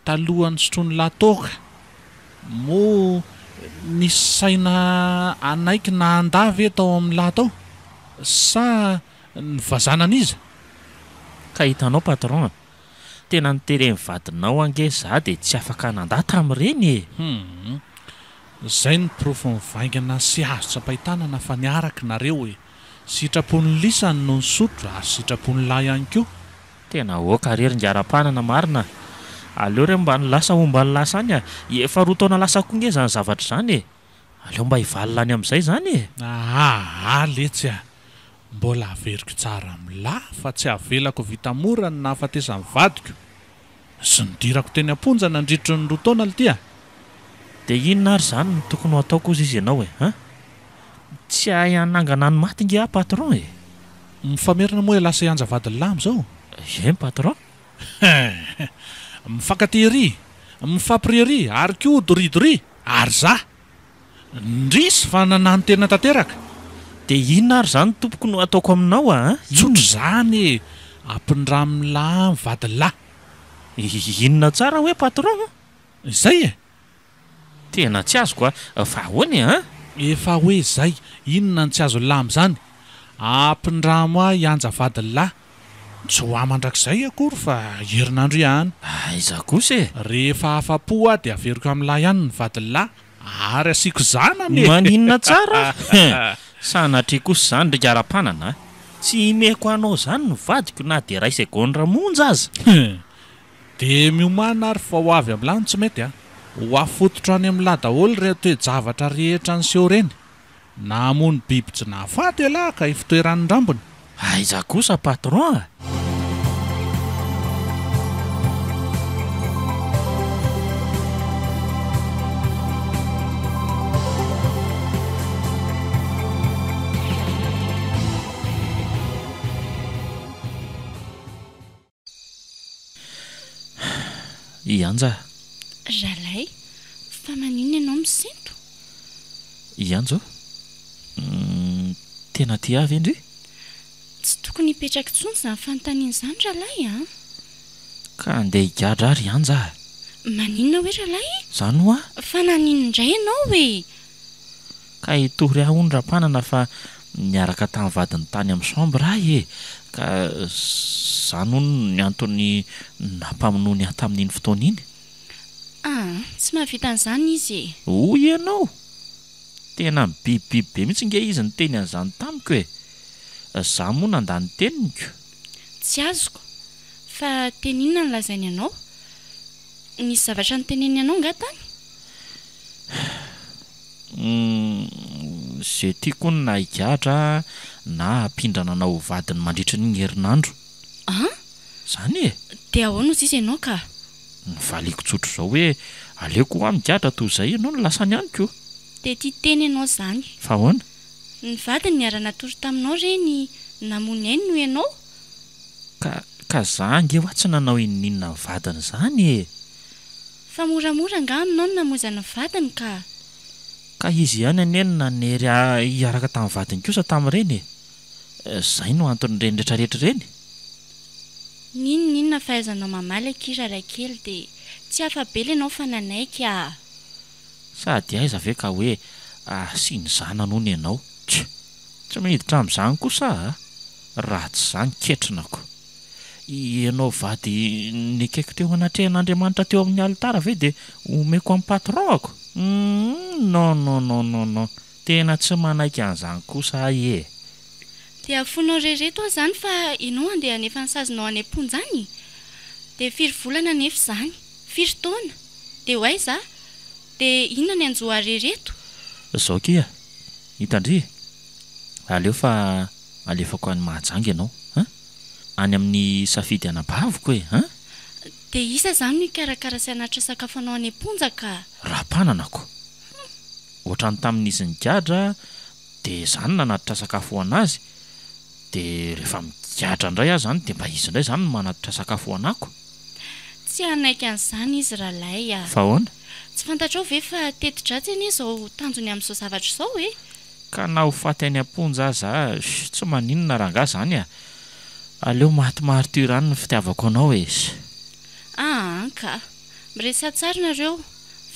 talohan'ny sotrony lahy toka moa nisy saina anaiky na andavy tao amin'ny lahy tao sa ny vazanan'izy ka hitanao patron tena nitereny vadinao ange za dia tsy afaka nandà tamin'ireny zay ny profo mivaingana sy azo-tsapahitana na fa niaraka nareo sitrapony lisany no ny sotro ary sitrapony lahy ihany koa tena oka rery ara-panana marina aleo re mba nilasa omba ny lasa any efa roa taona lasa koa nge zany zavatra zany aleo mba hivalina any amin'izay zany letsy mbola averiko tsara milahy fa tsy avelako vita mora ny nahafatesan'ny vadiko sy nidirako teny amponja nandritry ny roa taona litya dia inona ary zany ny tokony ho ataoko ozy izy ianao tsy hay hanangana ny maty nge patron mifamerina moa lasa hianja vadiny lahy am'izao patron mifankatery mifampirery ary koa doridory ary za ndrisy fa nanano tena tanteraka dia inona ary zany tompoko no ataoko aminao tsotro zany ampindramin'ny lahy mivadiny lahy inona tsara hoe patron izay tena tsy azoko fa ahoany efa hoe zay inona ny tsy azo lahy am'izany ampindramo hianja vadiny lahy tsy ho amandrakizay akory fa herinandro ihany iza kosa rehefa afa-po dia averiko amin'ny lahy ihany ny vadiny lahy ary asiako zanany maninona tsara sanatria kosa zany ndraiky ara-panana tsy meko anao zany no vadiko na dia ray segondra monja azy dia miomana ary fa ho avy amin'lahy no tsy mety ho afototra any amin'ny lahy daholo ireo toe-javatra rehetra ny seho reny na hamono biby tsy nahafaty lahy ka ifitoeran'ny rambony aiza kosa patron ianja rahalay fa manino ianao misento ianjo tena ty avy indry tsy tokony hipetraka intsony zany fanontaniana izany rahalay ka andeha higadra ary ianja maninona hoe rahalay zany hoa fa nanino indray ianao ka hitory ahony ra-panana fa niaraka tamin'ny vadiny tany amin'ny chambre ka zany ny antony nampamonoany tamin'iny fotoana iny. Tsy mahavita an'izany izy. Hoy ianao, tena bibibiby be mihitsy nge izy niteny an'izany tamiko e. Za moa nandany teniko. Tsy azoko, fa teninona no lazainy ianao? Nisy zavatra niteneny ianao nga tany? Zay tiako ny na higadra na hampindrana anao vadiny mandritra ny herinandro. Zany e. Dia ahoana ozy izy ianao ka? Nivaliako tsotro zao hoe aleoko ho migadra toy izay ianao no lasany ihany koa. Dia tia teny ianao zany. Fa ahoana? Ny vadiny niara-natory taminao reny namony ainy no ianao? Ka za ange ho tsy nanao inona ny vadiny zany e. Fa moramora nga aminao no namozana vadiny ka. Ka izy ihany aneny nanery hiaraka tamin'ny vadiny kosa tamin'ireny e. Zay no antony reny rehetrarehetra reny. Ninona fahaizanao mamaly akira raikely dia tsy afa-bela ianao fa nanaiky Sady aiza ve ka hoe asiany zanany ianao? Tsy miditra amin'izany kosa raha tsy izany ketrinako. Ianao vady nikaiko teo anatrehan'Andriamanitra teo amin'ny alitara ve dia omeko amin'ny patron-ako? Non. Tena tsy manaiky an'izany kosa e. Dia afonao rereto aho zany fa ianao andeha nefa nisazinao any am-ponja any. Dia firy volana nefa izany? Firy taona? Dia ho aiza? Dia inona ny anjoa rereto? Zao kia, hitandry. Aleo fa alefako any Mahajanga ianao. Any amin'ny safidy anabaviko e. Dia isa zany no ikarakara sy anatra sakafo anao any am-ponja ka? Rapananako. Ohatrany tamin'izy nigadra dia zany nanatitra sakafo ho anazy. Dia rehefa migadra indray aho zany dia mba izy indray zany no manatitra sakafo ho anako. Tsy anaiky an'izany izy ralay Fa ahoana? Tsy fantatrao ve fa teti-dratsy anie izao tanjony amin'izao zavatra izao e? Ka na ho faty any am-ponja aza tsy maninona rangahy zany aleo maty rano ny fitiavako anao e. Ka miresa tsara nareo.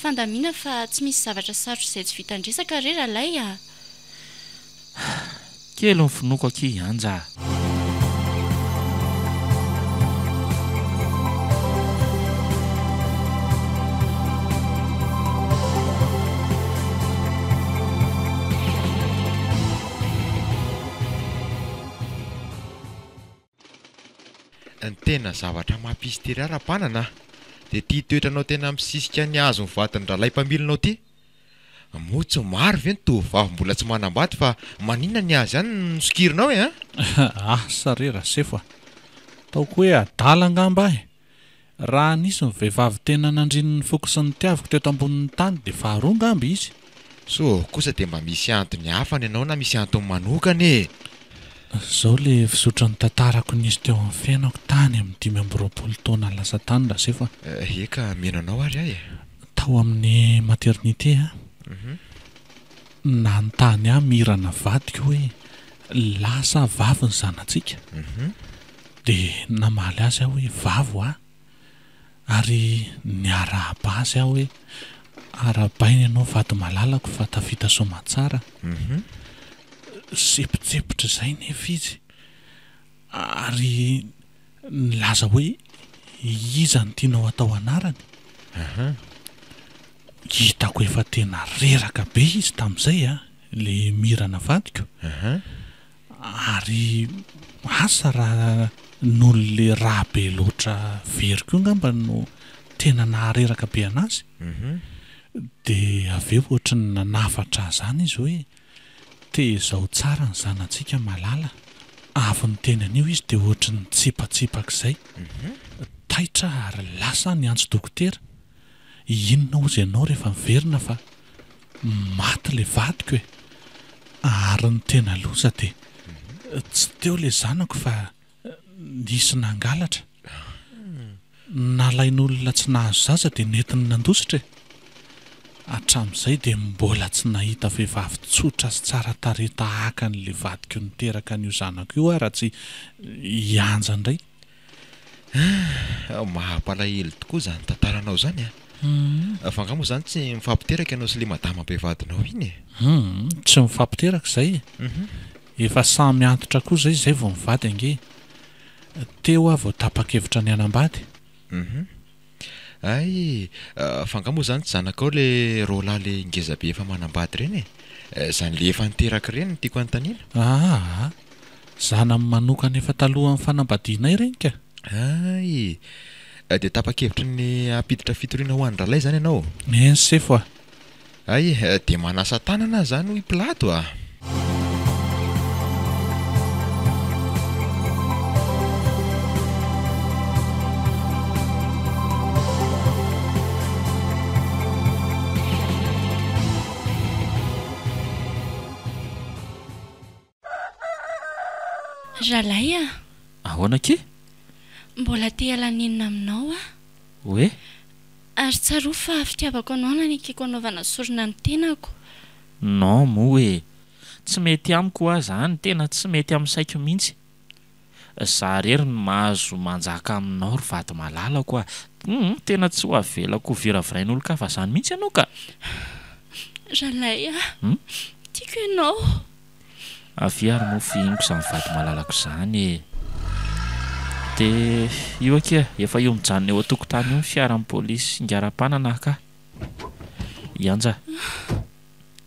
Fandamina fa tsy misy zavatra sarotra izay tsy vitandresaka re ralay Kely ny finoko aky anja. Ny tena zavatra mampisy tery ara-panana dia tia toetranao tena misisika ny azo ny vatiny ralay mpamilinao ty. Motsy maro ve ny tovovavy mbola tsy manambady fa maninona ny azy ihany nosokirinao e Sarera sefa. Taoko hoe adala angamba raha nisy ny vehivavy tena nandrin'ny foko sy ny tiaviko teto ambonin'ny tany dia faharoa angamba izy. So kosa dia mba misy antony hafa ny ianao na misy antony manokana e. Zao le fisotran'ny tantarako nisy teo amin'ny fiainako tany amin'ny 5 taona lasa tany raha sefa. Eka menanao ary ahy tao amin'ny maternité nantany mirana vadiko hoe lasa vavy ny zanatsika. Dia namaly azy aho hoe vavo ary niarahaba azy aho hoe arabaina ianao vady malalako fa tafita somatsara. Sepotsepotra izay nefa izy ary nilaza hoe iza ny tianao atao anarany. Hitako efa tena reraka be izy tamin'izay le mirana vadiko. Ary asa raha noho le raha be loatra veriko io ngamba no tena nahareraka be anazy. Dia avy eo ohatrany nanafatra zany izy hoe tezao tsara ny zanantsika malala. Avy ny teny an'io izy dia ohatrany tsipatsipaka izay. Taitra ary lasa ny antso dokotera. Inona ozy ianao rehefa miverina fa maty le vadiko e. Ary ny tena loza dia tsy teo le zanako fa nisy nangalatra. Nalain'olona tsy nahazo zaza dia netiny nandositra e. Hatramin'izay dia mbola tsy nahita vehivavy tsotra sy tsara tarehy tahaka an'le vadiko niteraka an'io zanako io raha tsy hianja indray. Mahampalahelo tokoa izany tantaranao izany fa nga moa izany tsy mifampiteraka ianao sy le madama be vadinao iny Tsy mifampiteraka izay efa samy antitra koa zay vao mivady ange. Teo aho vao tapa-kevitra ny anambady. Ay, fangamo zany tsy zanakao le rola le ngezabe efa manambady reny zany le efa niteraka reny tiako antaniana. Zana manokana efa taloha amin'ny fanambadianay reny ka. Ay, dia tapa-kevitra ny apiditra fitoriana ho an'ny ralay zany ianao. Sefo ay, dia manasa tanana zany ho iplato Ralay ahoana ke? Mbola te alaninina aminao Hoe? Ary tsaro fa fitiavako anao nanikiko anaovana sorona ny tenako. Non mo hoe tsy mety amiko zany, tena tsy mety amin'ny saiko mihitsy. Za rery ny mahazo manjaka aminao ry vady malalako tena tsy ho avelako viravirain'olo ka fa zany mihitsy ianao ka. Ralay tiako ianao. Afiary mo fihiniko izany vady malalako zany dia io ake efa io mijanona eo an-tokotany io ny fiaran'ny pôlisy ingara-panana ka. Ianja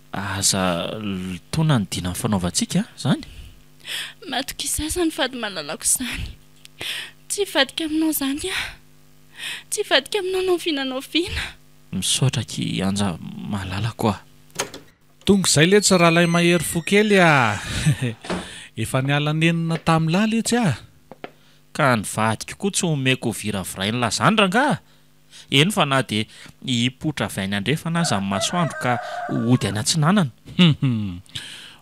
aza tona ny dina ny fanaovantsika zany. Matoka izany vady malalako izany. Tsy vadika aminao zany tsy vadika aminao naovinanaovina. Misaotra ki anja malalako Tonga izay le tsy rahalay mahery fo kely efa nialanenina tamin'ny lahy letsy ka ny vadiko koa tsy omeko viravirainy lazandra nga. Eny fa na dia hipotra vainy andrefana aza amin'ny masoandro ka ody any atsinanana.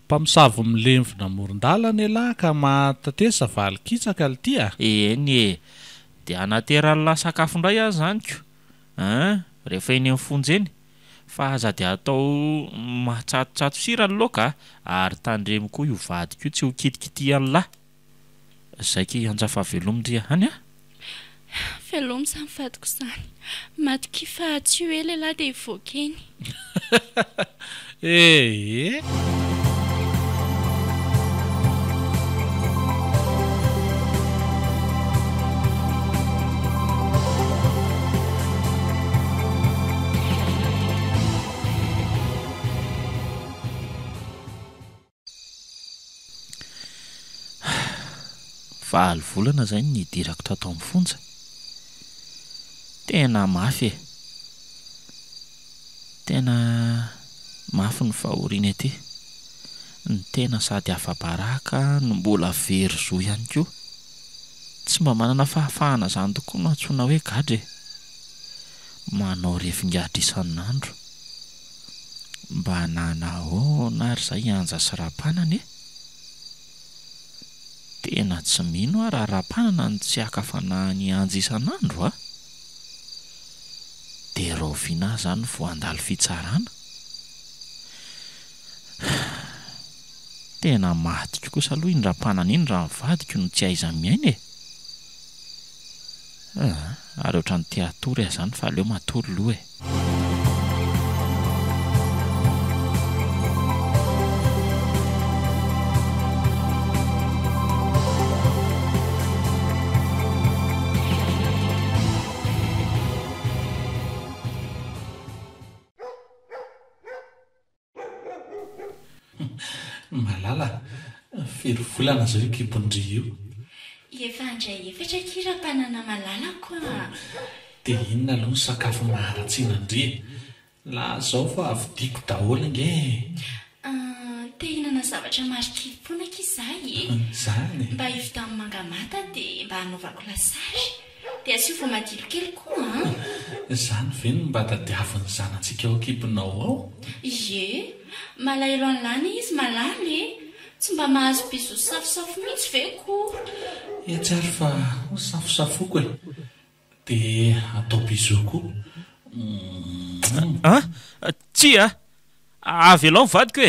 Mpamosavy milemvona moron-dalana lahy ka mahatatesa valikitsaka ity eny dia anateran'la sakafo indray aho zanyko rehefa eny amin'ny fonjeny fa aza dia atao mahatsatotsato sira ny loka ary tandremo koa io vadiko io tsy ho kitikiti an'lahy. Zay ki anjafa velomindria hany Velomy izany vadiko izany. Matoky fa tsy hoe lehilahy dia hivokeny. Valo volana zay ny dirako tato amin'ny fonja. Tena mafy tena mafy ny fahoriana ety. Ny tena sady afa-baraka no mbola very zo ihany koa. Tsy mba manana fahafahana zany tokoa no antsoina hoe gadre. Manao refingatra isan'andro mba nanahoana ary zay anja sy rapanana tena tsy mino raha rapanana ny tsy akafanahany anja isan'andro dia rovina zany voandalo fitsarana. Tena matiko kosa aloha iny rapanana iny raha mivadiko no tsy aiza miaina ary ohatrany tia atory zany fa aleo matory loha malala firy volana zao io kibondry io. Efa andray efatra kira-panana malalako dia inona aloha ny sakafo maharatsiana indri la zao fa avidiko daholo nge. Te hinana zavatra marika fonaka izahay zany mba hivita amin'ny mangamata dia mba hanaovako lasary dia asio madilo kely koa zany ve no mba tadiaviny zanantsika ao kibonao ao. Ie, malahelo an'lany izy malaly tsy mba mahazo biso safosafo mihitsy ve koa. Tsary fa safosafoko dia atao bizoko. Tsy avy alao mivadiko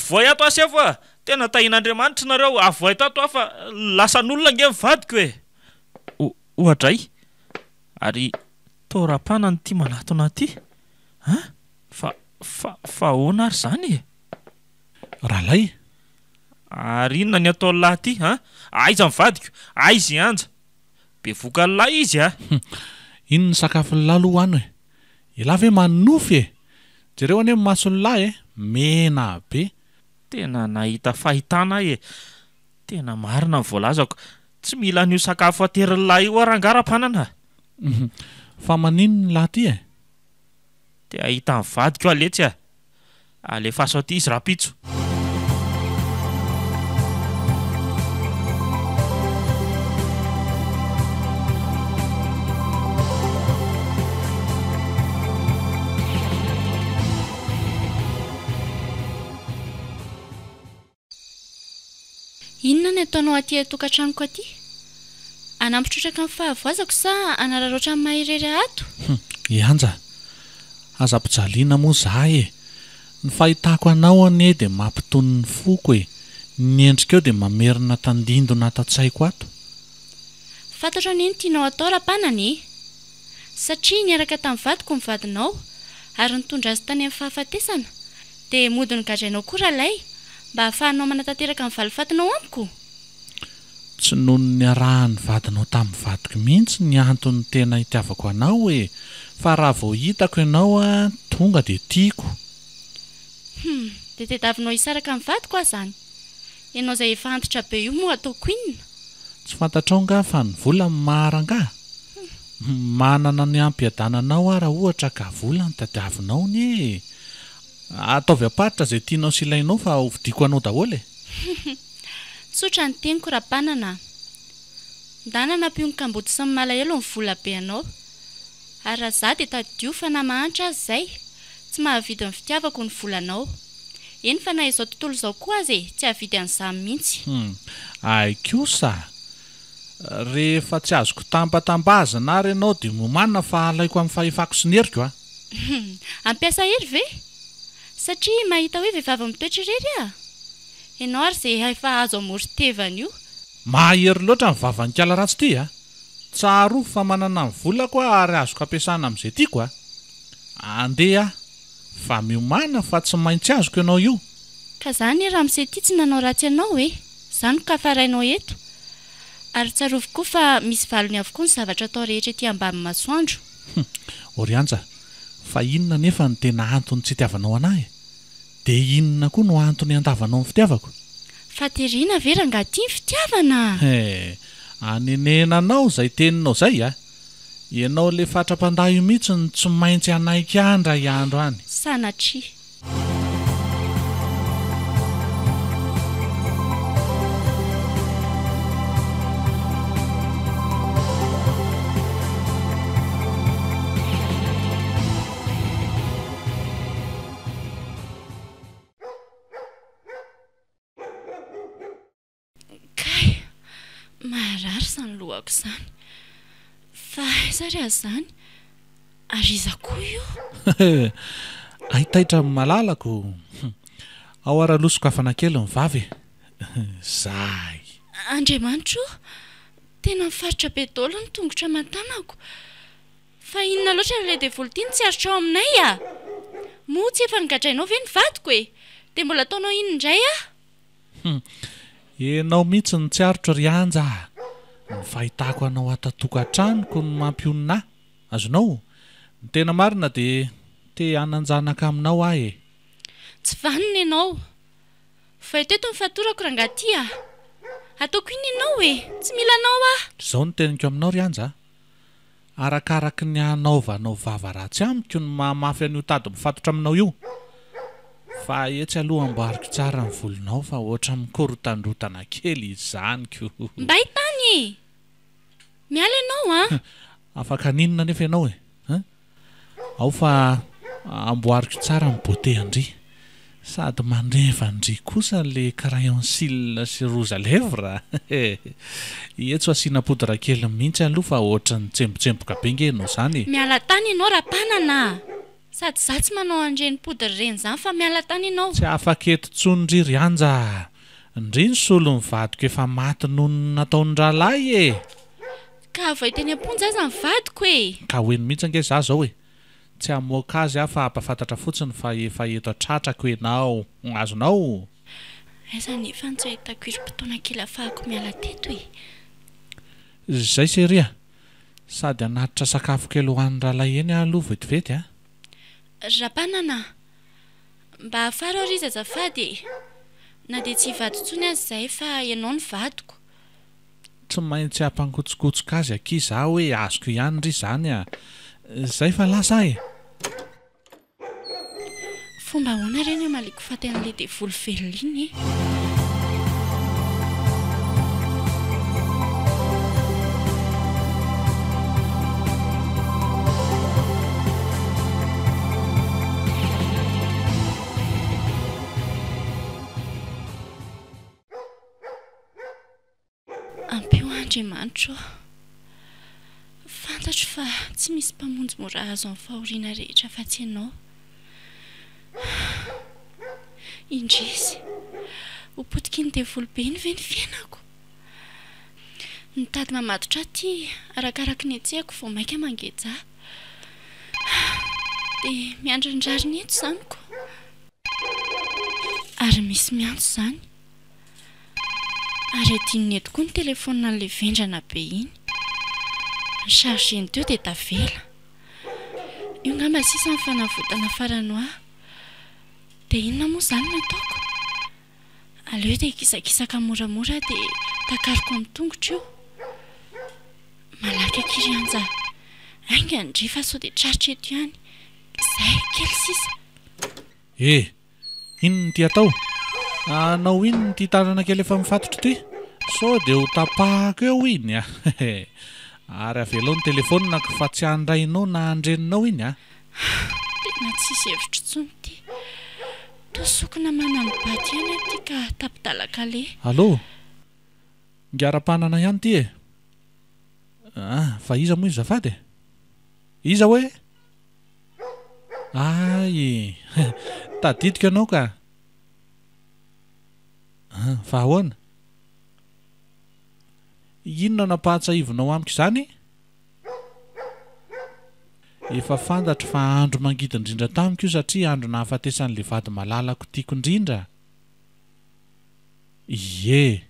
voay ato asefo tena tahin'Andriamanitra nareo avoay tato fa lasan'olona nge mivadiko ohatray ary torapana ny ty manatona ty fa ahoana ary zany alay ary inona ny atao lahy ty aiza mivadiko aizy anja be voka lahy izy ino ny sakafo ny lahy aloha any hoe ilahy ve manofy jereo any masony lahy mena be tena nahita fahitana tena marina ny voalazako tsy mila n'io sakafo ateriny lahy io arangara-panana fa manino ny lahy ty te ahita mivadiko aletsy alefa aty izy rapitso inona ny ataonao aty atokantranoko aty anampitrotraka amin'ny fahavoazako sa anararoatra amin'ny mahirery ato ianja aza-pijaliana moa zahay ny fahitako anao anie dia mampitony ny foko ny endrika eo dia mamerina tandindona ato-tsaiko ato fantatra ny iny tianao atao rapanany satria niaraka tamin'ny vadiko ny vadinao ary nitondra azy tany amin'ny fahafatesana dia mody ny gadrainao koa ralay mba hahafahanao manatanteraka ny valifatinao amiko tsy noho ny arahany vadinao tamin'ny vadiko mihitsy ny antony tena hitiavako anao fa raha vao hitako ianao tonga dia tiako dia tediavinao hisaraka amin'ny vadiko aho zany ianao izay efa antitra be io moa ataoko inona tsy fantatrao nga fa ny vola maharanga manana ny ampiadananao raha ohatra ka vola ny tadiavinao ny ataovy aparitra izay tianao sy ilainao fa hovidiko anao daholo tsotra ny teniko rapanana ndanana mpion-kambody sy ny malahelo ny vola be anao ary raha za dia tadio fa na mahantra azy izay tsy mahavidy ny fitiavako ny volanao eny fa na izao tontolo izao koa azy tsy hahavidy an'izany mihitsy ay kosa rehefa tsy azoko tampatam-bazana ary ianao dia momanina fa alaiko amin'ny fahefako sy neriko ampiasa hery ve satria mahita hoe vehivavy mitoetra irery ianao ary izay efa azo amory-tevana io mahery loatra ny vavany kala ratsy ty tsaro fa manana ny volako ary azoko ampiasana amin'izay tiako andeha fa miomana fa tsy maintsy azoko ianao io ka zany raha amin'izay ty tsy nanao ratsy ianao zany ka farainao eto ary tsarovo koa fa misy valony avokoa ny zavatra atao rehetra ety ambany masoandro orianja fa inona nefa ny tena antony tsy itiavanao anahy dia inona koa no antony andavanao ny fitiavako fa terina vera nga tia ny fitiavana anenenanao izay teninao izay ianao le fatra-pandaha io mihitsy ny tsy maintsy anaiky andra iandro any sanatria maharary zany lohako zany fa sary azy zany ary iza koa io ahitaitra amin'ny malalako ao ara-losoko hafana kely ny vavy zay Andriamanitro tena mifaritra be daholo ny tongotra aman-tanako fa inona loatra ilay devoltiny tsy aritra ao aminay moa tsy efa nigadrainao ve ny vadiko dia mbola ataonao iny indray ianao mihitsy ny tsy arotro rianja ny fahitako anao atatokantranoko ny mampionina azonao ny tena marina dia te hananjanaka aminao tsy vanina ianao fa etoeto ny fatorako rangaty ataoko iny ianao tsy milanao izao ny teniko aminao rianja arakaraky ny anaovanao vava ratsy amiko ny mahamafy an'io tady mifatotra aminao io fa etsy aloha amboariko tsara ny volonao fa ohatra mikorotandrotana kely izanyko mba hitany miala ianao afaka ninona nefa ianao ao fa amboariko tsara ny bote andry sady mandreva andry kosa le crayon cils sy rouge à lèvres etso asiana poudre kely mihitsy aloha fa ohatra ny tsembotsemboka be ngenao zany miala tany ianao rapanana sady za tsy manao andreny poudre reny zany fa miala tany ianao tsy afaka eto tsony ry rianja ndry ny solo ny vadiko efa maty noho ny nataony rahalahy ka vaiteny amponja aza ny vadiko ka hoeny mihitsy ange za zao tsy hamoaka azy fa hampafantatra fotsiny fa efa eto atratrako ianao azonao aiza nefa tsy ahitako irim-potoana kely ahafahako miala teto e. Zay seria sady anatitra sakafo kely ho an'ny rahalahy aloha vetivety a. Rapanana, mba afara ry izy azafady e. Na dia tsy hivady intsony azy zay fa ianao ny vadiko. Tsy maintsy hampangotsokotsoka azy ankizy za hoe azoko ihany ry zany a. Zay fa lasa e. Fomba ahoana ireny amaliko faten'ilay devoly velona iny e. Ampio Andriamanitra, fantatro fa tsy misy mpamonjy mora azo amin'ny fahoriana rehetra fa tsy ianao. Indrisy, ho potiky ny devoly be ny ve ny fiainako? Nitady mamatotra aty arakaraka ny etsehako vao maika mangeja. Dia miandrindrary ny eto zaniko. Ary misy miantso zany. Ary adininy eto koa ny telefona n'ilay vendrana be iny. Ny chargeny teo dia tavela. Io ngamba sisa ny fanavodana farany ho aho. Dia inona moa zany nataoko? Aleo dia kisakisaka moramora dia takariko amin'ny tongotra io. Malaky Kirianja, aingany ndry fa sao dia traritra eto ihany. Izay kely sisa. Inona ty atao? Anao inona ty tanana kely efa mifatotra ty? Sao dia ho tapahako eo iny a. Ary avelao ny telefona fa tsy handrainao na handreninao iny a. Tena tsisy hevitra intsony ty. Tosokona manambady ihany aty ka tapidalaka le. Allô? Ngara-panana ihany ty e. Fa iza moa izafady e? Iza hoe? Ay, tadidika anao ka. Fa ahoana? Inona napahatsahivonao amiko izany? Efa fantatra fa andro mangidy indrindra tamiko io satria andro nahafatesan'ilay vady malalako tiako indrindra. Ie.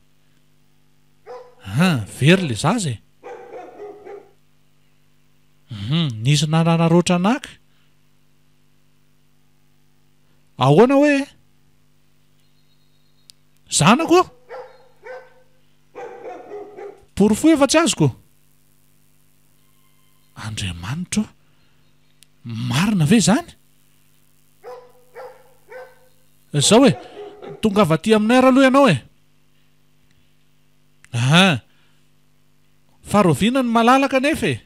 Very le zaza e. Nisy nananaroatra anaka. Ahoana hoe? Zanako? Porofo efa tsy azoko. Andriamanitra, marina ve zany? Zao hoe, tonga avy aty aminay aloha ianao e. Faroviana ny malalaka nefa e.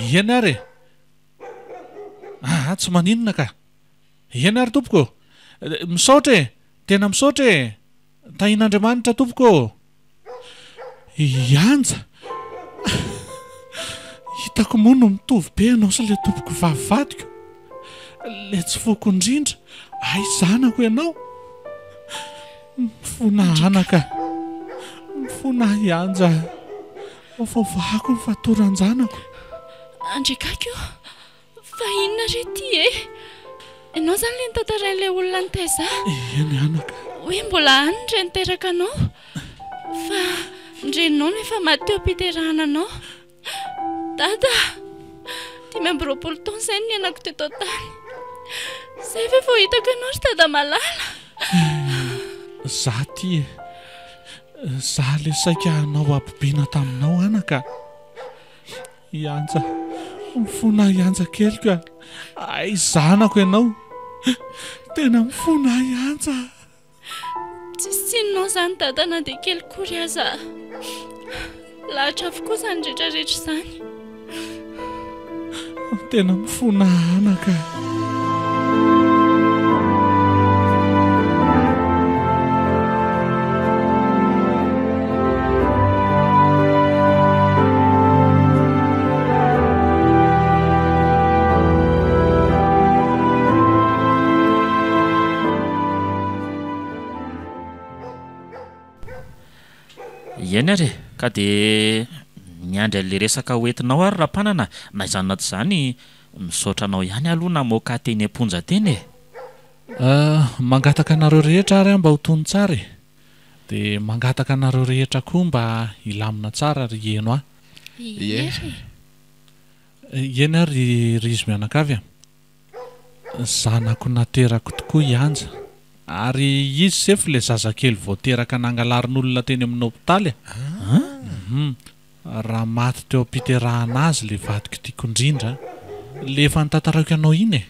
Iany ary. Tsy maninona ka. Iany ary tompoko. Misaotra e. Tena misaotra e. Tahin'Andriamanitra tompoko. Ianja. Hitako moa no mitovy be ianao sy le tompoko vavadiko. Le tsy foko indrindra. Ay zanako ianao. Mifona anaka. Mifona Ianja. Vavako ny fatoran-janako. Andrikako, fa inona re ty e? Ianao zany le nitantarain'ilay olona nitaiza? Eny anaka. Hoe mbola any ndre niteraka anao? Fa ndreninao nefa maty eo am-piterahana anao. Dada, 5 taona izay ny anako teto tany. Izay ve vao hitako ianao ry dada malala? Za ty e. Za le saika anao ampibina taminao anaka. Ianja, mifona Ianja kely ka. Ay zanako ianao. Tena mifona Ianja. Tsy sinonao zany dada na dia kely kory aza. Lahatra avokoa zany rehetrarehetra izany. Tena mifona anaka. Iany ary ka dia niandry an'ilay resaka hoentinao ary rahampanana na izany na tsy izany misaotra anao ihany aloha namoaka teny am-ponja teny e. Mangataka anareo rehetra ary mba ho tony tsara e. Dia mangataka anareo rehetra koa mba hilamina tsara ry eno ah. Eny ary ry izy mianakavy a. Zanako naterako tokoa ianja. Ary izy sefy ilay zazakely vao teraka nangalarin'olona teny amin'ny hopitaly. Raha maty teo am-piterahana azy le vadiko tiako indrindra. Le efa nitantarako anao iny e.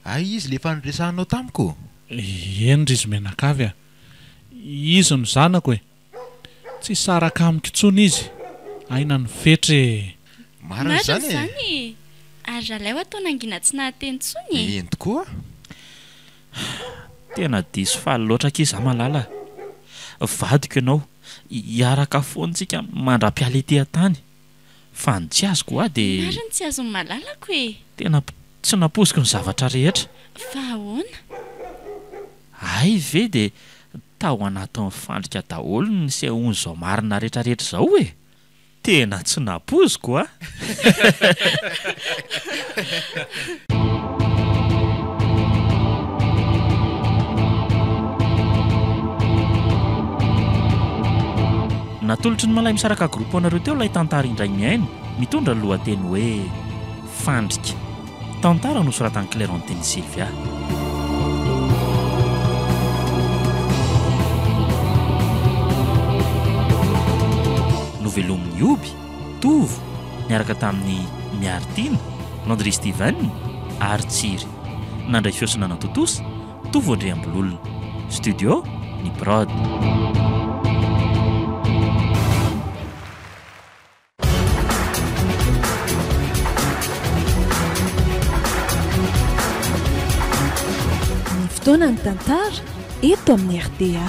Ay izy le efa niresahanao tamiko. Eny ry izy mianakavy a. Izy no zanako e. Tsy saraka amiko intsony izy. Aina ny fetre. Marina zany e. Ary raleo atao nangina tsy nahateny tsony. Eny tokoa. Tena diso faly loatra kiza malala. Vadiko ianao, hiaraka foantsika mandra-piala ety an-tany. Fa ny tsy azoko dia Marina tsy azony malalako e. tena tsy naposiko ny zavatra rehetra. Fa ahoana? Ay ve dia tao anatin'ny fandrika daholo ny sehony izao marina rehetrarehetra izao e. Tena tsy napoziko ah. Natolotry ny malay misaraka groupe anareo teo ilay tantara indray miaina mitondra ny lohateny hoe Fandrika. Tantara nosoratan'i Clairon-teny Sylvia. Novelomin'ny Oby, Tovo, niaraka tamin'ny Miartina, Landry Steven, ary Tsiry. Nandray fiosina Natotosa, Tovo Andriambololona. Studio, ny Prod. Fotoana ny tantara eto amin'ny RDA.